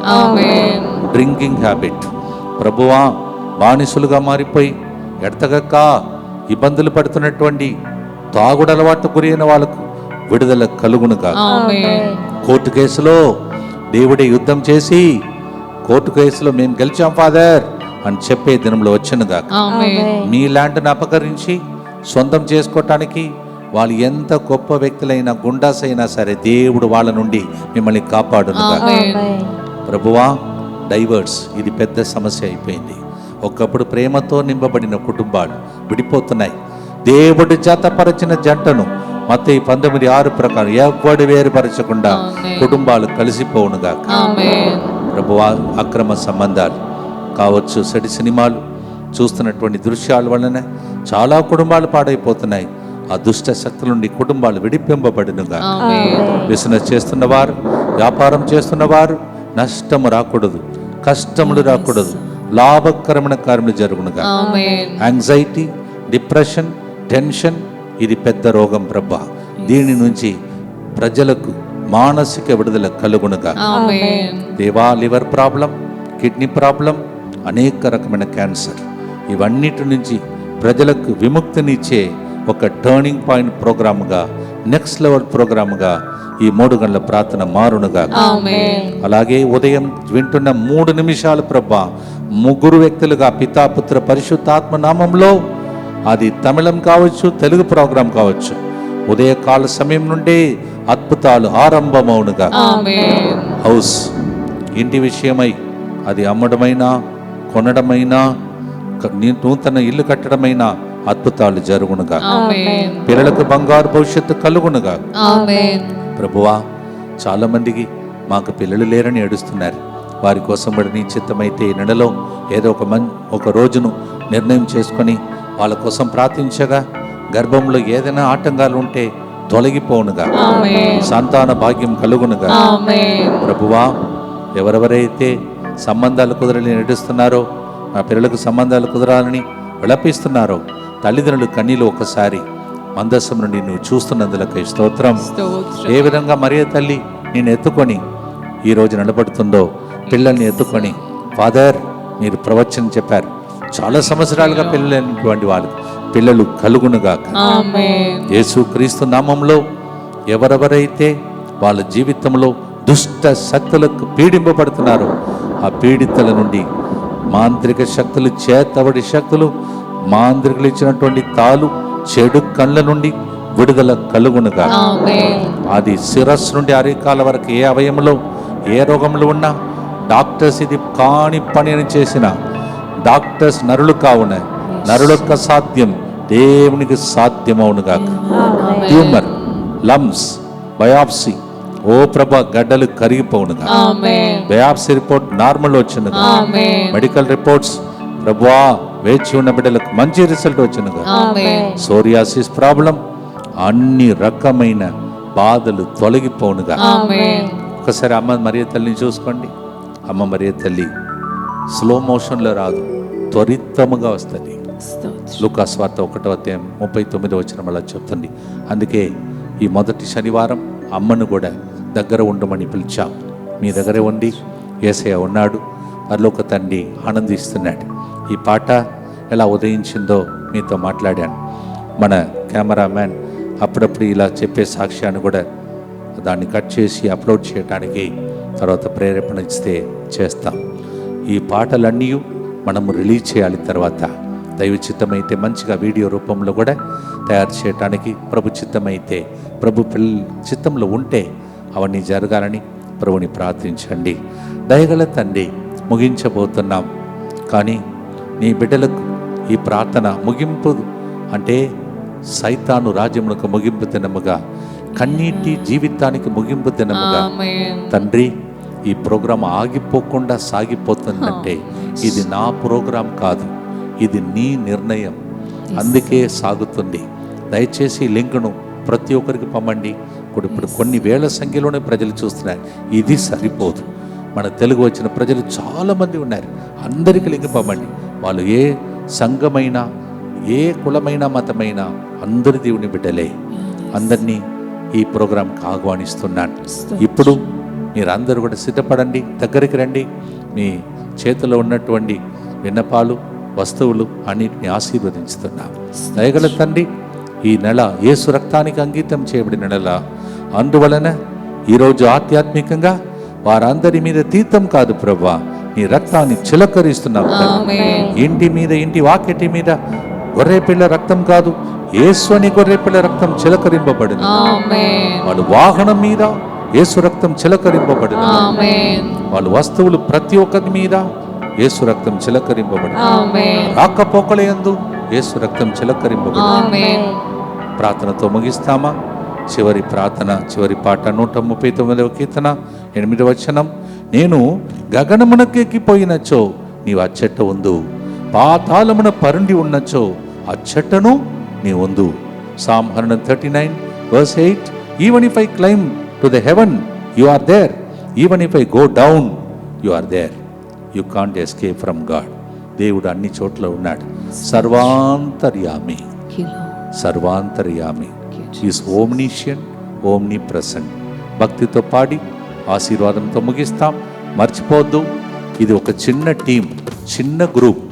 డ్రింకింగ్ హ్యాబిట్ ప్రభువా, బానిసులుగా మారిపోయి ఎడతగక్క ఇబ్బందులు పడుతున్నటువంటి తాగుడు అలవాటు గురైన వాళ్ళకు విడుదల కలుగునుగా. కోర్టు కేసులో దేవుడే యుద్ధం చేసి కోర్టు కేసులో మేము గెలిచాం ఫాదర్ అని చెప్పే దినంలో వచ్చనుగా. మీ ల్యాండ్ను అపహరించి సొంతం చేసుకోవటానికి వాళ్ళు ఎంత గొప్ప వ్యక్తులైనా, గుండాస్ అయినా సరే దేవుడు వాళ్ళ నుండి మిమ్మల్ని కాపాడునుగా. ప్రభువా, డైవర్స్ ఇది పెద్ద సమస్య అయిపోయింది. ఒకప్పుడు ప్రేమతో నింపబడిన కుటుంబాలు విడిపోతున్నాయి. దేవుడు జతపరచిన జంటను మత్తయి 19:6 ప్రకారం ఎవడు వేరుపరచకుండా కుటుంబాలు కలిసిపోవునుగా. ప్రభువా, అక్రమ సంబంధాలు కావచ్చు, సెడి సినిమాలు చూస్తున్నటువంటి దృశ్యాల వలన చాలా కుటుంబాలు పాడైపోతున్నాయి. ఆ దుష్ట శక్తుల నుండి కుటుంబాలు విడిపింపబడినుగా. బిజినెస్ చేస్తున్నవారు, వ్యాపారం చేస్తున్నవారు నష్టము రాకూడదు, కష్టములు రాకూడదు, లాభకరమైన కార్యములు జరుగునుగా. ఆమేన్. యాంగ్జైటీ, డిప్రెషన్, టెన్షన్ ఇది పెద్ద రోగం ప్రభా. దీని నుంచి ప్రజలకు మానసిక విడుదల కలుగునుగా. ఆమేన్. దేవా, లివర్ ప్రాబ్లం, కిడ్నీ ప్రాబ్లం, అనేక రకమైన క్యాన్సర్, ఇవన్నిటి నుంచి ప్రజలకు విముక్తినిచ్చే ఒక టర్నింగ్ పాయింట్ ప్రోగ్రాముగా, నెక్స్ట్ లెవెల్ ప్రోగ్రాముగా ఈ 3 గంటల ప్రార్థన మారునుగా. ఆమేన్. అలాగే ఉదయం వింటున్న 3 నిమిషాలు ప్రభా, 3 వ్యక్తులుగా పితా, పుత్ర, పరిశుద్ధాత్మ నామంలో, అది తమిళం కావచ్చు, తెలుగు ప్రోగ్రాం కావచ్చు, ఉదయకాల సమయం నుండి అద్భుతాలు ఆరంభమవునుగా. ఆమేన్. హౌస్, ఇంటి విషయమై, అది అమ్మడమైనా కొనడమైనా నూతన ఇల్లు కట్టడమైనా అద్భుతాలు జరుగునుగా. ఆమేన్. పిల్లలకు బంగారు భవిష్యత్తు కలుగునుగా. ఆమేన్. ప్రభువా, చాలా మందికి మాకు పిల్లలు లేరని ఏడుస్తున్నారు. వారి కోసం కూడా నీ చిత్తమైతే ఈ నెలలో ఏదో ఒక రోజును నిర్ణయం చేసుకొని వాళ్ళ కోసం ప్రార్థించగా, గర్భంలో ఏదైనా ఆటంకాలు ఉంటే తొలగిపోనుగా. ఆమేన్. సంతాన భాగ్యం కలుగునుగా. ఆమేన్. ప్రభువా, ఎవరెవరైతే సంబంధాలు కుదరని నడుస్తున్నారో, ఆ పిల్లలకు సంబంధాలు కుదరాలని విలపిస్తున్నారో, తల్లిదండ్రులు కన్నీళ్ళు ఒకసారి మందస్సం నుండి నువ్వు చూస్తున్నందులకై స్తోత్రం. స్తోత్రం. ఏ విధంగా మరియ తల్లి నేను ఎత్తుకొని ఈరోజు నిలబడుతుందో, పిల్లల్ని ఎత్తుకొని, ఫాదర్ మీరు ప్రవచనం చెప్పారు, చాలా సంవత్సరాలుగా పిల్లలు లేనటువంటి వాళ్ళు పిల్లలు కలుగునుగా. ఆమేన్. యేసు క్రీస్తు నామంలో ఎవరెవరైతే వాళ్ళ జీవితంలో దుష్ట శక్తులకు పీడింపబడుతున్నారో, ఆ పీడితల నుండి మాంత్రిక శక్తులు, చేతబడి శక్తులు, మాంత్రికులు ఇచ్చినటువంటి తాలు, చెడు కళ్ళ నుండి విడుదల కలుగునుగా. ఆమేన్. అది శిరస్సు నుండి అరికాల వరకు ఏ అవయంలో ఏ రోగములు ఉన్నా, డాక్టర్స్ ఇది కాని పని అని చేసిన డాక్టర్స్ నరులు కావున, నరులొక్క సాధ్యం దేవునికి సాధ్యమవునుగా. ట్యూమర్, లమ్స్, బయాప్సీ, ఓ ప్రభా గడ్డలు కరిగిపోవునుగా. ఆమేన్. బయాప్సీ రిపోర్ట్ నార్మల్ వచ్చినగా. ఆమేన్. మెడికల్ రిపోర్ట్స్ ప్రభువా వేచి ఉన్న బిడ్డలకు మంచి రిజల్ట్ వచ్చినగా. ఆమేన్. సోరియాసిస్ ప్రాబ్లం, అన్ని రకమైన బాధలు తొలగిపోనుగా. ఆమేన్. ఒకసారి అమ్మ మరియ తల్లిని చూసుకోండి. అమ్మ మరియ తల్లి స్లో మోషన్లో రాదు, త్వరితముగా వస్తుంది. స్తోత్రం. లూకా సువార్త 1వ అధ్యాయం 39వ వచనం అలా చెప్తుంది. అందుకే ఈ మొదటి శనివారం అమ్మను కూడా దగ్గర ఉండమని పిలిచాం. మీ దగ్గరే ఉండి యేసయ్య ఉన్నాడు, పరలోక తండ్రి ఆనందిస్తున్నాడు. ఈ పాట ఎలా ఉదయించిందో మీతో మాట్లాడాను. మన కెమెరామ్యాన్ అప్పుడప్పుడు ఇలా చెప్పే సాక్ష్యాన్ని కూడా దాన్ని కట్ చేసి అప్లోడ్ చేయడానికి తర్వాత ప్రేరేపణ ఇస్తే చేస్తాం. ఈ పాటలన్నీ మనము రిలీజ్ చేయాలి. తర్వాత దైవ చిత్తమైతే మంచిగా వీడియో రూపంలో కూడా తయారు చేయడానికి, ప్రభు చిత్తమైతే, ప్రభు చిత్తంలో ఉంటే అవన్నీ జరగాలని ప్రభుని ప్రార్థించండి. దయగల తండ్రి, ముగించబోతున్నాం. కానీ నీ బిడ్డలకు ఈ ప్రార్థన ముగింపు అంటే సైతాను రాజ్యమునకు ముగింపు దినముగా, కన్నీటి జీవితానికి ముగింపు దినముగా ఆమేన్. తండ్రి ఈ ప్రోగ్రాం ఆగిపోకుండా సాగిపోతుందంటే ఇది నా ప్రోగ్రాం కాదు, ఇది నీ నిర్ణయం, అందుకే సాగుతుంది. దయచేసి ఈ లింక్ను ప్రతి ఒక్కరికి పంపండి. ఇప్పుడు కొన్ని వేల సంఖ్యలోనే ప్రజలు చూస్తున్నారు. ఇది సరిపోదు. మన తెలుగు వచ్చిన ప్రజలు చాలామంది ఉన్నారు. అందరికీ లింక్ పంపండి. వాళ్ళు ఏ సంఘమైనా, ఏ కులమైన, మతమైనా అందరి దేవుని బిడ్డలే. అందరినీ ఈ ప్రోగ్రాంకి ఆహ్వానిస్తున్నాను. ఇప్పుడు మీరందరూ కూడా సిద్ధపడండి, దగ్గరికి రండి. మీ చేతిలో ఉన్నటువంటి విన్నపాలు, వస్తువులు అన్నిటిని ఆశీర్వదించుతున్నాం. దయగల తండ్రి, ఈ నెల యేసు రక్తానికి అంకితం చేయబడిన నెల, అందువలన ఈరోజు ఆధ్యాత్మికంగా వారందరి మీద తీర్థం కాదు ప్రభువా, నీ రక్తాన్ని చిలకరిస్తున్నాం. ఆమేన్. ఇంటి మీద, ఇంటి వాకిటి మీద గొర్రెపిల్ల రక్తం కాదు, యేసు అని గొర్రెపిల్ల రక్తం చిలకరింపబడింది. ఆమేన్. వాళ్ళ వాహనం మీద యేసు రక్తం చిలకరింపబడింది. ఆమేన్. వాళ్ళ వస్తువులు ప్రతి ఒక్కరి మీద యేసు రక్తం చిలకరింపబడింది. ఆమేన్. రాకపోకలయందు యేసు రక్తం చిలకరింపబడింది. ఆమేన్. ప్రార్థనతో ముగిస్తామా? చివరి ప్రార్థన, చివరి పాట 139వ కీర్తన 8వ వచనం. నేను గగనమునకెక్కిపోయినచో నీవు అచ్చట ఉందు, పాతాళమున పరుండి ఉన్నచో అచ్చటను నీ ఉందు. Psalm 139 verse 8. Even if I climb to the heaven, you are there. Even if I go down, you are there. You can't escape from God. దేవుడు అన్ని చోట్ల ఉన్నాడు. సర్వాంతర్యామి, సర్వాంతర్యామి, ఈజ్ ఓమ్నిషియన్, ఓమ్ని ప్రెసెంట్. భక్తితో పాడి ఆశీర్వాదంతో ముగిస్తాం. మర్చిపోద్దు, ఇది ఒక చిన్న టీం, చిన్న గ్రూప్,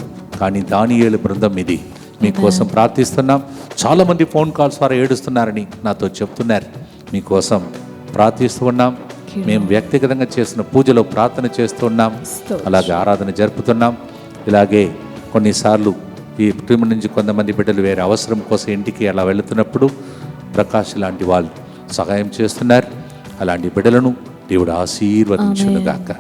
కానీ దానియేలు బృందం ఇది. మీకోసం ప్రార్థిస్తున్నాం. చాలామంది ఫోన్ కాల్స్ ద్వారా ఏడుస్తున్నారని నాతో చెప్తున్నారు. మీకోసం ప్రార్థిస్తూ ఉన్నాం. మేము వ్యక్తిగతంగా చేసిన పూజలో ప్రార్థన చేస్తూ ఉన్నాం, అలాగే ఆరాధన జరుపుతున్నాం. ఇలాగే కొన్నిసార్లు ఈ కుటుంబం నుంచి కొంతమంది బిడ్డలు వేరే అవసరం కోసం ఇంటికి అలా వెళుతున్నప్పుడు ప్రకాష్ లాంటి వాళ్ళు సహాయం చేస్తున్నారు. అలాంటి బిడ్డలను దేవుడు ఆశీర్వదించునుగాక.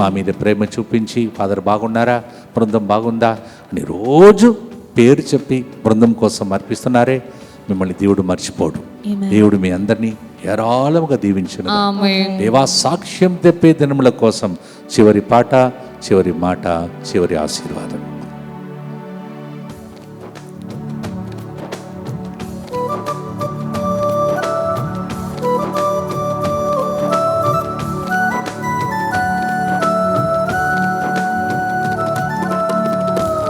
మా మీద ప్రేమ చూపించి, ఫాదర్ బాగున్నారా, బృందం బాగుందా అని రోజు పేరు చెప్పి బృందం కోసం అర్పిస్తున్నారే. మిమ్మల్ని దేవుడు మర్చిపోడు. దేవుడు మీ అందరినీ ఏరాళముగా దీవించును. దేవా సాక్ష్యం తెప్పే దినముల కోసం చివరి పాట, చివరి మాట, చివరి ఆశీర్వాదం.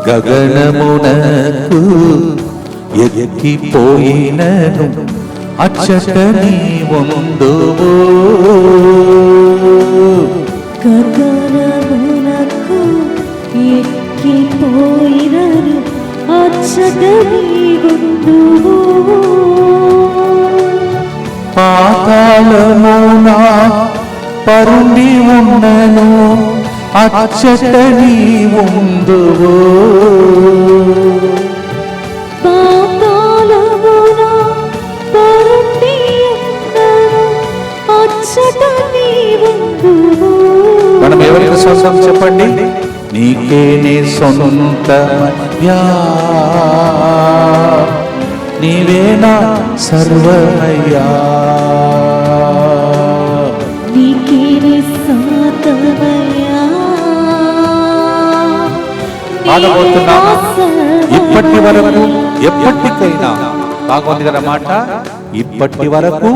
గగనమునకు ఎక్కిపోయినను అచ్చట నీవుందువు, గగనమునకు ఎక్కిపోయినను అచ్చట నీవుందువు, పాతాళమున పరుండి ఉన్నను అచ్చట నీవుందువు, పాతాళమున పరుండి ఉన్నను అచ్చట నీవుందువు. మనం ఎవరికి సొంతం చెప్పండి? నీకే నీ సొంతమయ్యా, నీవే నా సర్వమయ్యా, నీకే నీ సొంతమయ్యా, పాడబోతున్నాం. ఇప్పటి వరకు ఎప్పటికైనా, బాగుంది కదా మాట, ఇప్పటి వరకు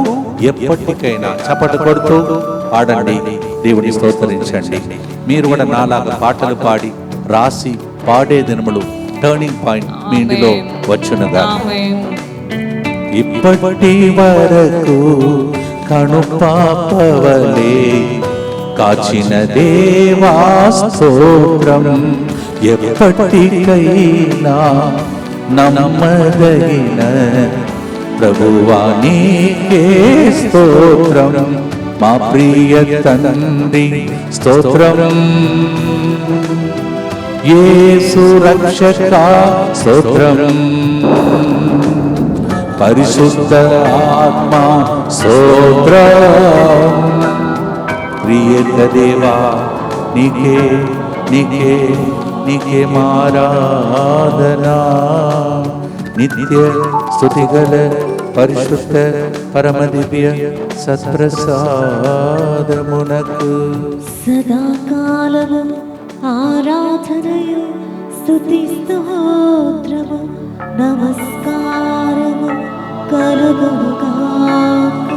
ఎప్పటికైనా చప్పట్లు కొడుతూ పాడండి, దేవుని స్తోత్రించండి. మీరు కూడా నాలాగా పాటలు పాడి రాసి పాడే దినములు, టర్నింగ్ పాయింట్ మీ ఇంటిలో వచ్చునుగా. ఇప్పటి వరకు కనుపాపవలే కాచిన దేవా స్తోత్రం, ఎప్పటికైనా నమ్మదగిన ప్రభువా నీకే స్తోత్రం, మా ప్రియ తండ్రి స్తోత్రం, యేసు రక్షక స్తోత్రం, పరిశుద్ధ ఆత్మ స్తోత్రం. ప్రియత దేవా నీకే నీకే నీకే మారాధనా, నిత్య స్తుతిగల పరిశుద్ధ పరమ దివ్య సత్ప్రసాదమునకు సదాకాలము ఆరాధనయు స్తుతి స్తోత్రము నమస్కారము కలుగుగాక.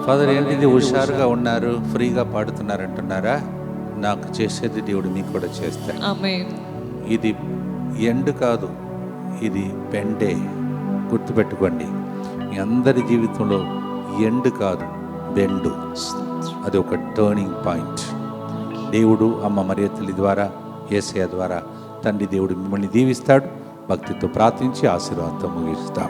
ఫాదర్ ఏంటిది హుషారుగా ఉన్నారు, ఫ్రీగా పాడుతున్నారంటున్నారా? నాకు చేసేది దేవుడు మీకు కూడా చేస్తాడు. ఇది ఎండ్ కాదు, ఇది బెండే. గుర్తుపెట్టుకోండి, మీ అందరి జీవితంలో ఎండ్ కాదు, బెండు. అది ఒక టర్నింగ్ పాయింట్. దేవుడు అమ్మ మరియ తల్లి ద్వారా, యేసయ్య ద్వారా తండ్రి దేవుడు మిమ్మల్ని దీవిస్తాడు. భక్తితో ప్రార్థించి ఆశీర్వాదంతో ముగిస్తాం.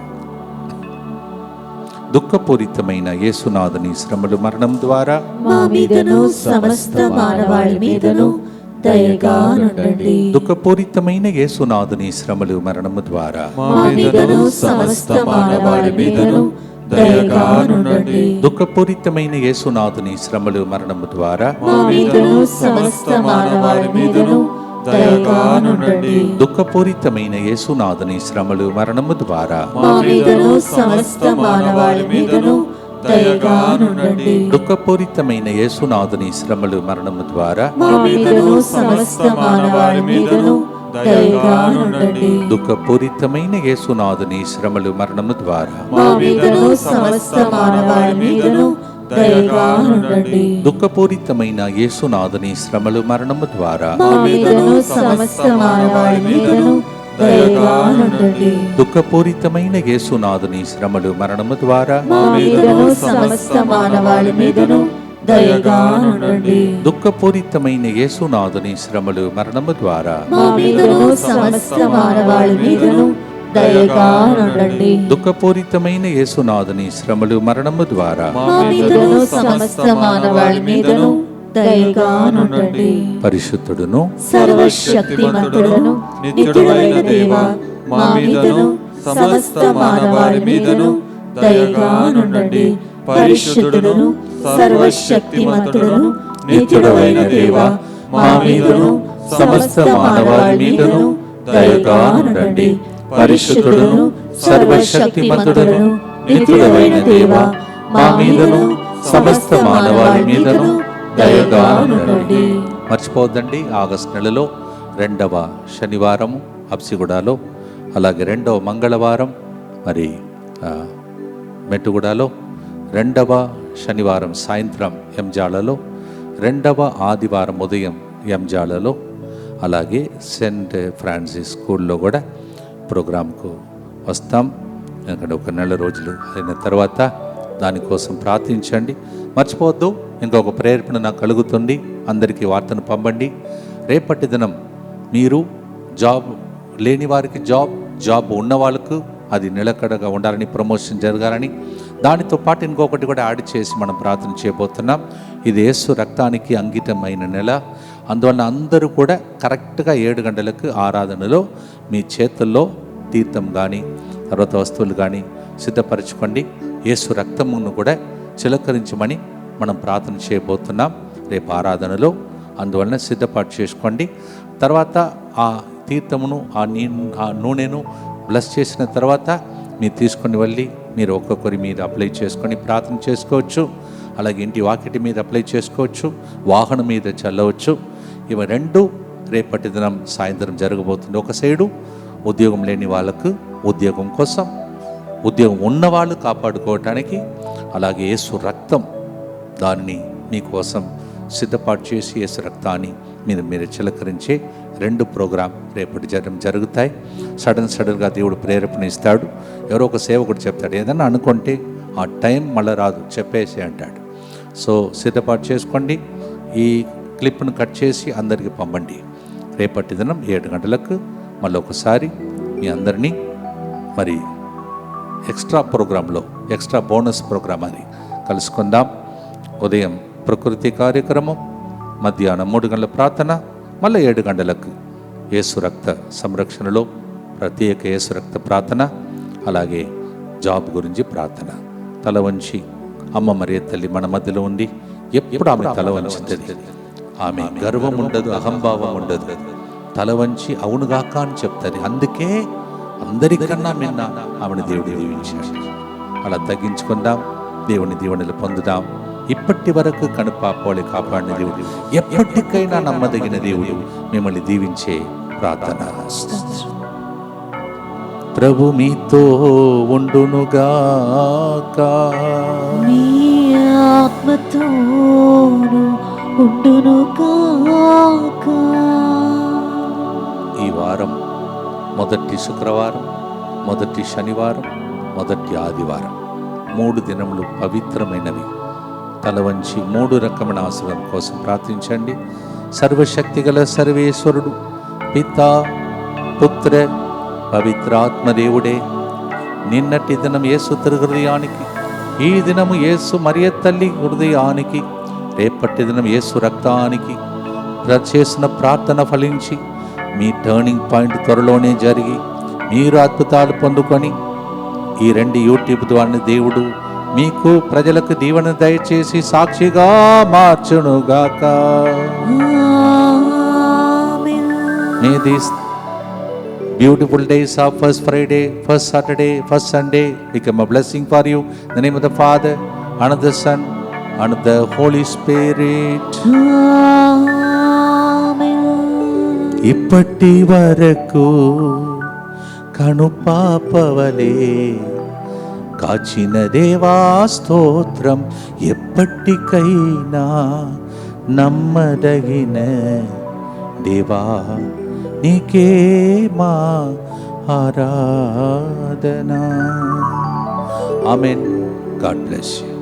దుఃఖపూరితమైన యేసునాథుని శ్రమలు మరణం ద్వారా మా మీదను సమస్త మానవాళి మీదను దయగా నుండండి. దుఃఖపూరితమైన యేసునాథుని శ్రమలు మరణము ద్వారా మా మీదను సమస్త మానవాళి మీదను దయగా నుండండి. దుఃఖపూరితమైన యేసునాథుని శ్రమలు మరణము ద్వారా మా మీదను సమస్త మానవాళి మీదను దయగా నుండండి. దుఃఖపూరితమైన యేసునాథుని శ్రమలు మరణము ద్వారా మా మీదను సమస్త మానవాళి మీదను దయగా నుండండి. దుఃఖపూరితమైన యేసునాథుని శ్రమలు మరణము ద్వారా మా మీదను సమస్త మానవాళి మీదను దయగా నుండండి. దుఃఖపూరితమైన యేసునాథుని శ్రమలు మరణము ద్వారా మా మీదను సమస్త మానవాళి మీదను దయగా ఉండండి. దుఃఖపూరితమైన యేసునాథుని శ్రమలు మరణము ద్వారా మా మీదను సమస్త మానవాళి మీదను దయగా ఉండండి. దుఃఖపూరితమైన యేసునాథుని శ్రమలు మరణము ద్వారా మా మీదను సమస్త మానవాళి మీదను దయగా ఉండండి. దుఃఖపూరితమైన యేసునాథుని శ్రమలు మరణము ద్వారా మా మీదను సమస్త మానవాళి మీదను దయగా ఉండండి. దుఃఖపూరితమైన యేసునాథుని శ్రమలు మరణము ద్వారా మా మీదను సమస్త మానవాళి మీదను దయగా ఉండండి. పరిశుద్ధుడును సర్వశక్తిమంతుడను నిత్యుడైన దేవా, మా మీదను సమస్త మానవాళి మీదను దయగా ఉండండి. పరిశుద్ధుడును సర్వశక్తిమంతుడను నిత్యుడైన దేవా, మా మీదను సమస్త మానవాళి మీదను దయగా ఉండండి. పరిశుద్ధుడును సర్వశక్తిమంతుడను నిత్యుడైన దేవా, మా మీదను సమస్త మానవాళి మీదను దయగా ఉండండి. మర్చిపోవద్దండి, ఆగస్టు నెలలో 2వ శనివారము అప్సిగూడలో, అలాగే 2వ మంగళవారం మరి మెట్టుగూడలో, 2వ శనివారం సాయంత్రం ఎంజాలలో, 2వ ఆదివారం ఉదయం ఎంజాలలో, అలాగే సెయింట్ ఫ్రాన్సిస్ స్కూల్లో కూడా ప్రోగ్రాంకు వస్తాం. ఎందుకంటే ఒక నెల రోజులు అయిన తర్వాత దానికోసం ప్రార్థించండి. మర్చిపోవద్దు, ఇంకొక ప్రేరేపణ నాకు కలుగుతుంది. అందరికీ వార్తను పంపండి. రేపటి దినం మీరు జాబ్ లేని వారికి జాబ్ ఉన్న వాళ్ళకు అది నిలకడగా ఉండాలని, ప్రమోషన్ జరగాలని, దానితో పాటు ఇంకొకటి కూడా యాడ్ చేసి మనం ప్రార్థన చేయబోతున్నాం. ఇది యేసు రక్తానికి అంకితమైన నెల. అందువలన అందరూ కూడా కరెక్ట్గా 7 గంటలకు ఆరాధనలో మీ చేతుల్లో తీర్థం కానీ తర్వాత వస్తువులు కానీ సిద్ధపరచుకోండి. యేసు రక్తమును కూడా చిలకరించమని మనం ప్రార్థన చేయబోతున్నాం రేపు ఆరాధనలో. అందువలన సిద్ధపాటు చేసుకోండి. తర్వాత ఆ తీర్థమును ఆ నూనెను బ్లెస్ చేసిన తర్వాత మీరు తీసుకొని వెళ్ళి మీరు ఒక్కొక్కరి మీద అప్లై చేసుకొని ప్రార్థన చేసుకోవచ్చు. అలాగే ఇంటి వాకిటి మీద అప్లై చేసుకోవచ్చు, వాహనం మీద చల్లవచ్చు. ఇవి 2 రేపటి దినం సాయంత్రం జరగబోతుంది. ఒక సైడు ఉద్యోగం లేని వాళ్ళకు ఉద్యోగం కోసం, ఉద్యోగం ఉన్నవాళ్ళు కాపాడుకోవటానికి, అలాగే యేసు రక్తం దానిని మీకోసం సిద్ధపాటు చేసి యేసు రక్తాన్ని మీరు చిలకరించే 2 ప్రోగ్రాం రేపటి జరుగుతాయి. సడన్గా దేవుడు ప్రేరేపణ ఇస్తాడు. ఎవరో ఒక సేవకుడు చెప్తాడు, ఏదన్నా అనుకుంటే ఆ టైం మళ్ళీ రాదు, చెప్పేసి అంటాడు. సో సిద్ధపాటు చేసుకోండి. ఈ క్లిప్ను కట్ చేసి అందరికీ పంపండి. రేపటి దినం 7 గంటలకు మళ్ళీ ఒకసారి మీ అందరినీ మరి ఎక్స్ట్రా ప్రోగ్రాంలో, ఎక్స్ట్రా బోనస్ ప్రోగ్రాం అని కలుసుకుందాం. ఉదయం ప్రకృతి కార్యక్రమం, మధ్యాహ్నం 3 గంటల ప్రార్థన, మళ్ళీ 7 గంటలకు యేసు రక్త సంరక్షణలో ప్రత్యేక యేసు రక్త ప్రార్థన, అలాగే జాబ్ గురించి ప్రార్థన. తల వంచి అమ్మ మరియ తల్లి మన మధ్యలో ఉంది. ఎప్పుడు ఆమె తల వంచుతుంది. ఆమె గర్వం ఉండదు, అహంభావం ఉండదు. తల వంచి అవునుగాక అని చెప్తుంది. అందుకే అందరికన్నా మిన్న ఆమెను దేవుడు దీవించాడు. అలా తగ్గించుకుందాం, దేవుని దీవెనలు పొందుదాం. ఇప్పటి వరకు కనుపాపోలి కాపాడిన దేవుడు, ఎప్పటికైనా నమ్మదగిన దేవుడు మిమ్మల్ని దీవించే ప్రార్థన. ప్రభు మీతో ఉండునుగాక, మీ ఆత్మతోను ఉండునుగాక. ఈ వారం మొదటి శుక్రవారం, మొదటి శనివారం, మొదటి ఆదివారం 3 దినములు పవిత్రమైనవి. తల వంచి 3 రకమైన ఆశీర్వాదం కోసం ప్రార్థించండి. సర్వశక్తిగల సర్వేశ్వరుడు పితా, పుత్ర, పవిత్రాత్మదేవుడే, నిన్నటి దినం యేసు హృదయానికి, ఈ దినము యేసు మరియ తల్లి హృదయానికి, రేపటి దినం యేసు రక్తానికి చేసిన ప్రార్థన ఫలించి మీ టర్నింగ్ పాయింట్ త్వరలోనే జరిగి మీరు అద్భుతాలు పొందుకొని ఈ 2 యూట్యూబ్ ద్వారా దేవుడు మీకు ప్రజలకు దీవెన దయచేసి సాక్షిగా మార్చునుగాక. May these beautiful days of first Friday, first Saturday, first Sunday become a blessing for you. In the name of the Father, and of the Son, and of the Holy Spirit. ఇప్పటి వరకు కను పాపవలే కాచిన దేవా స్తోత్రం, ఎప్పటికైనా నమ్మదగిన దేవా నీకే మా ఆరాధన. ఆమెన్. God bless you.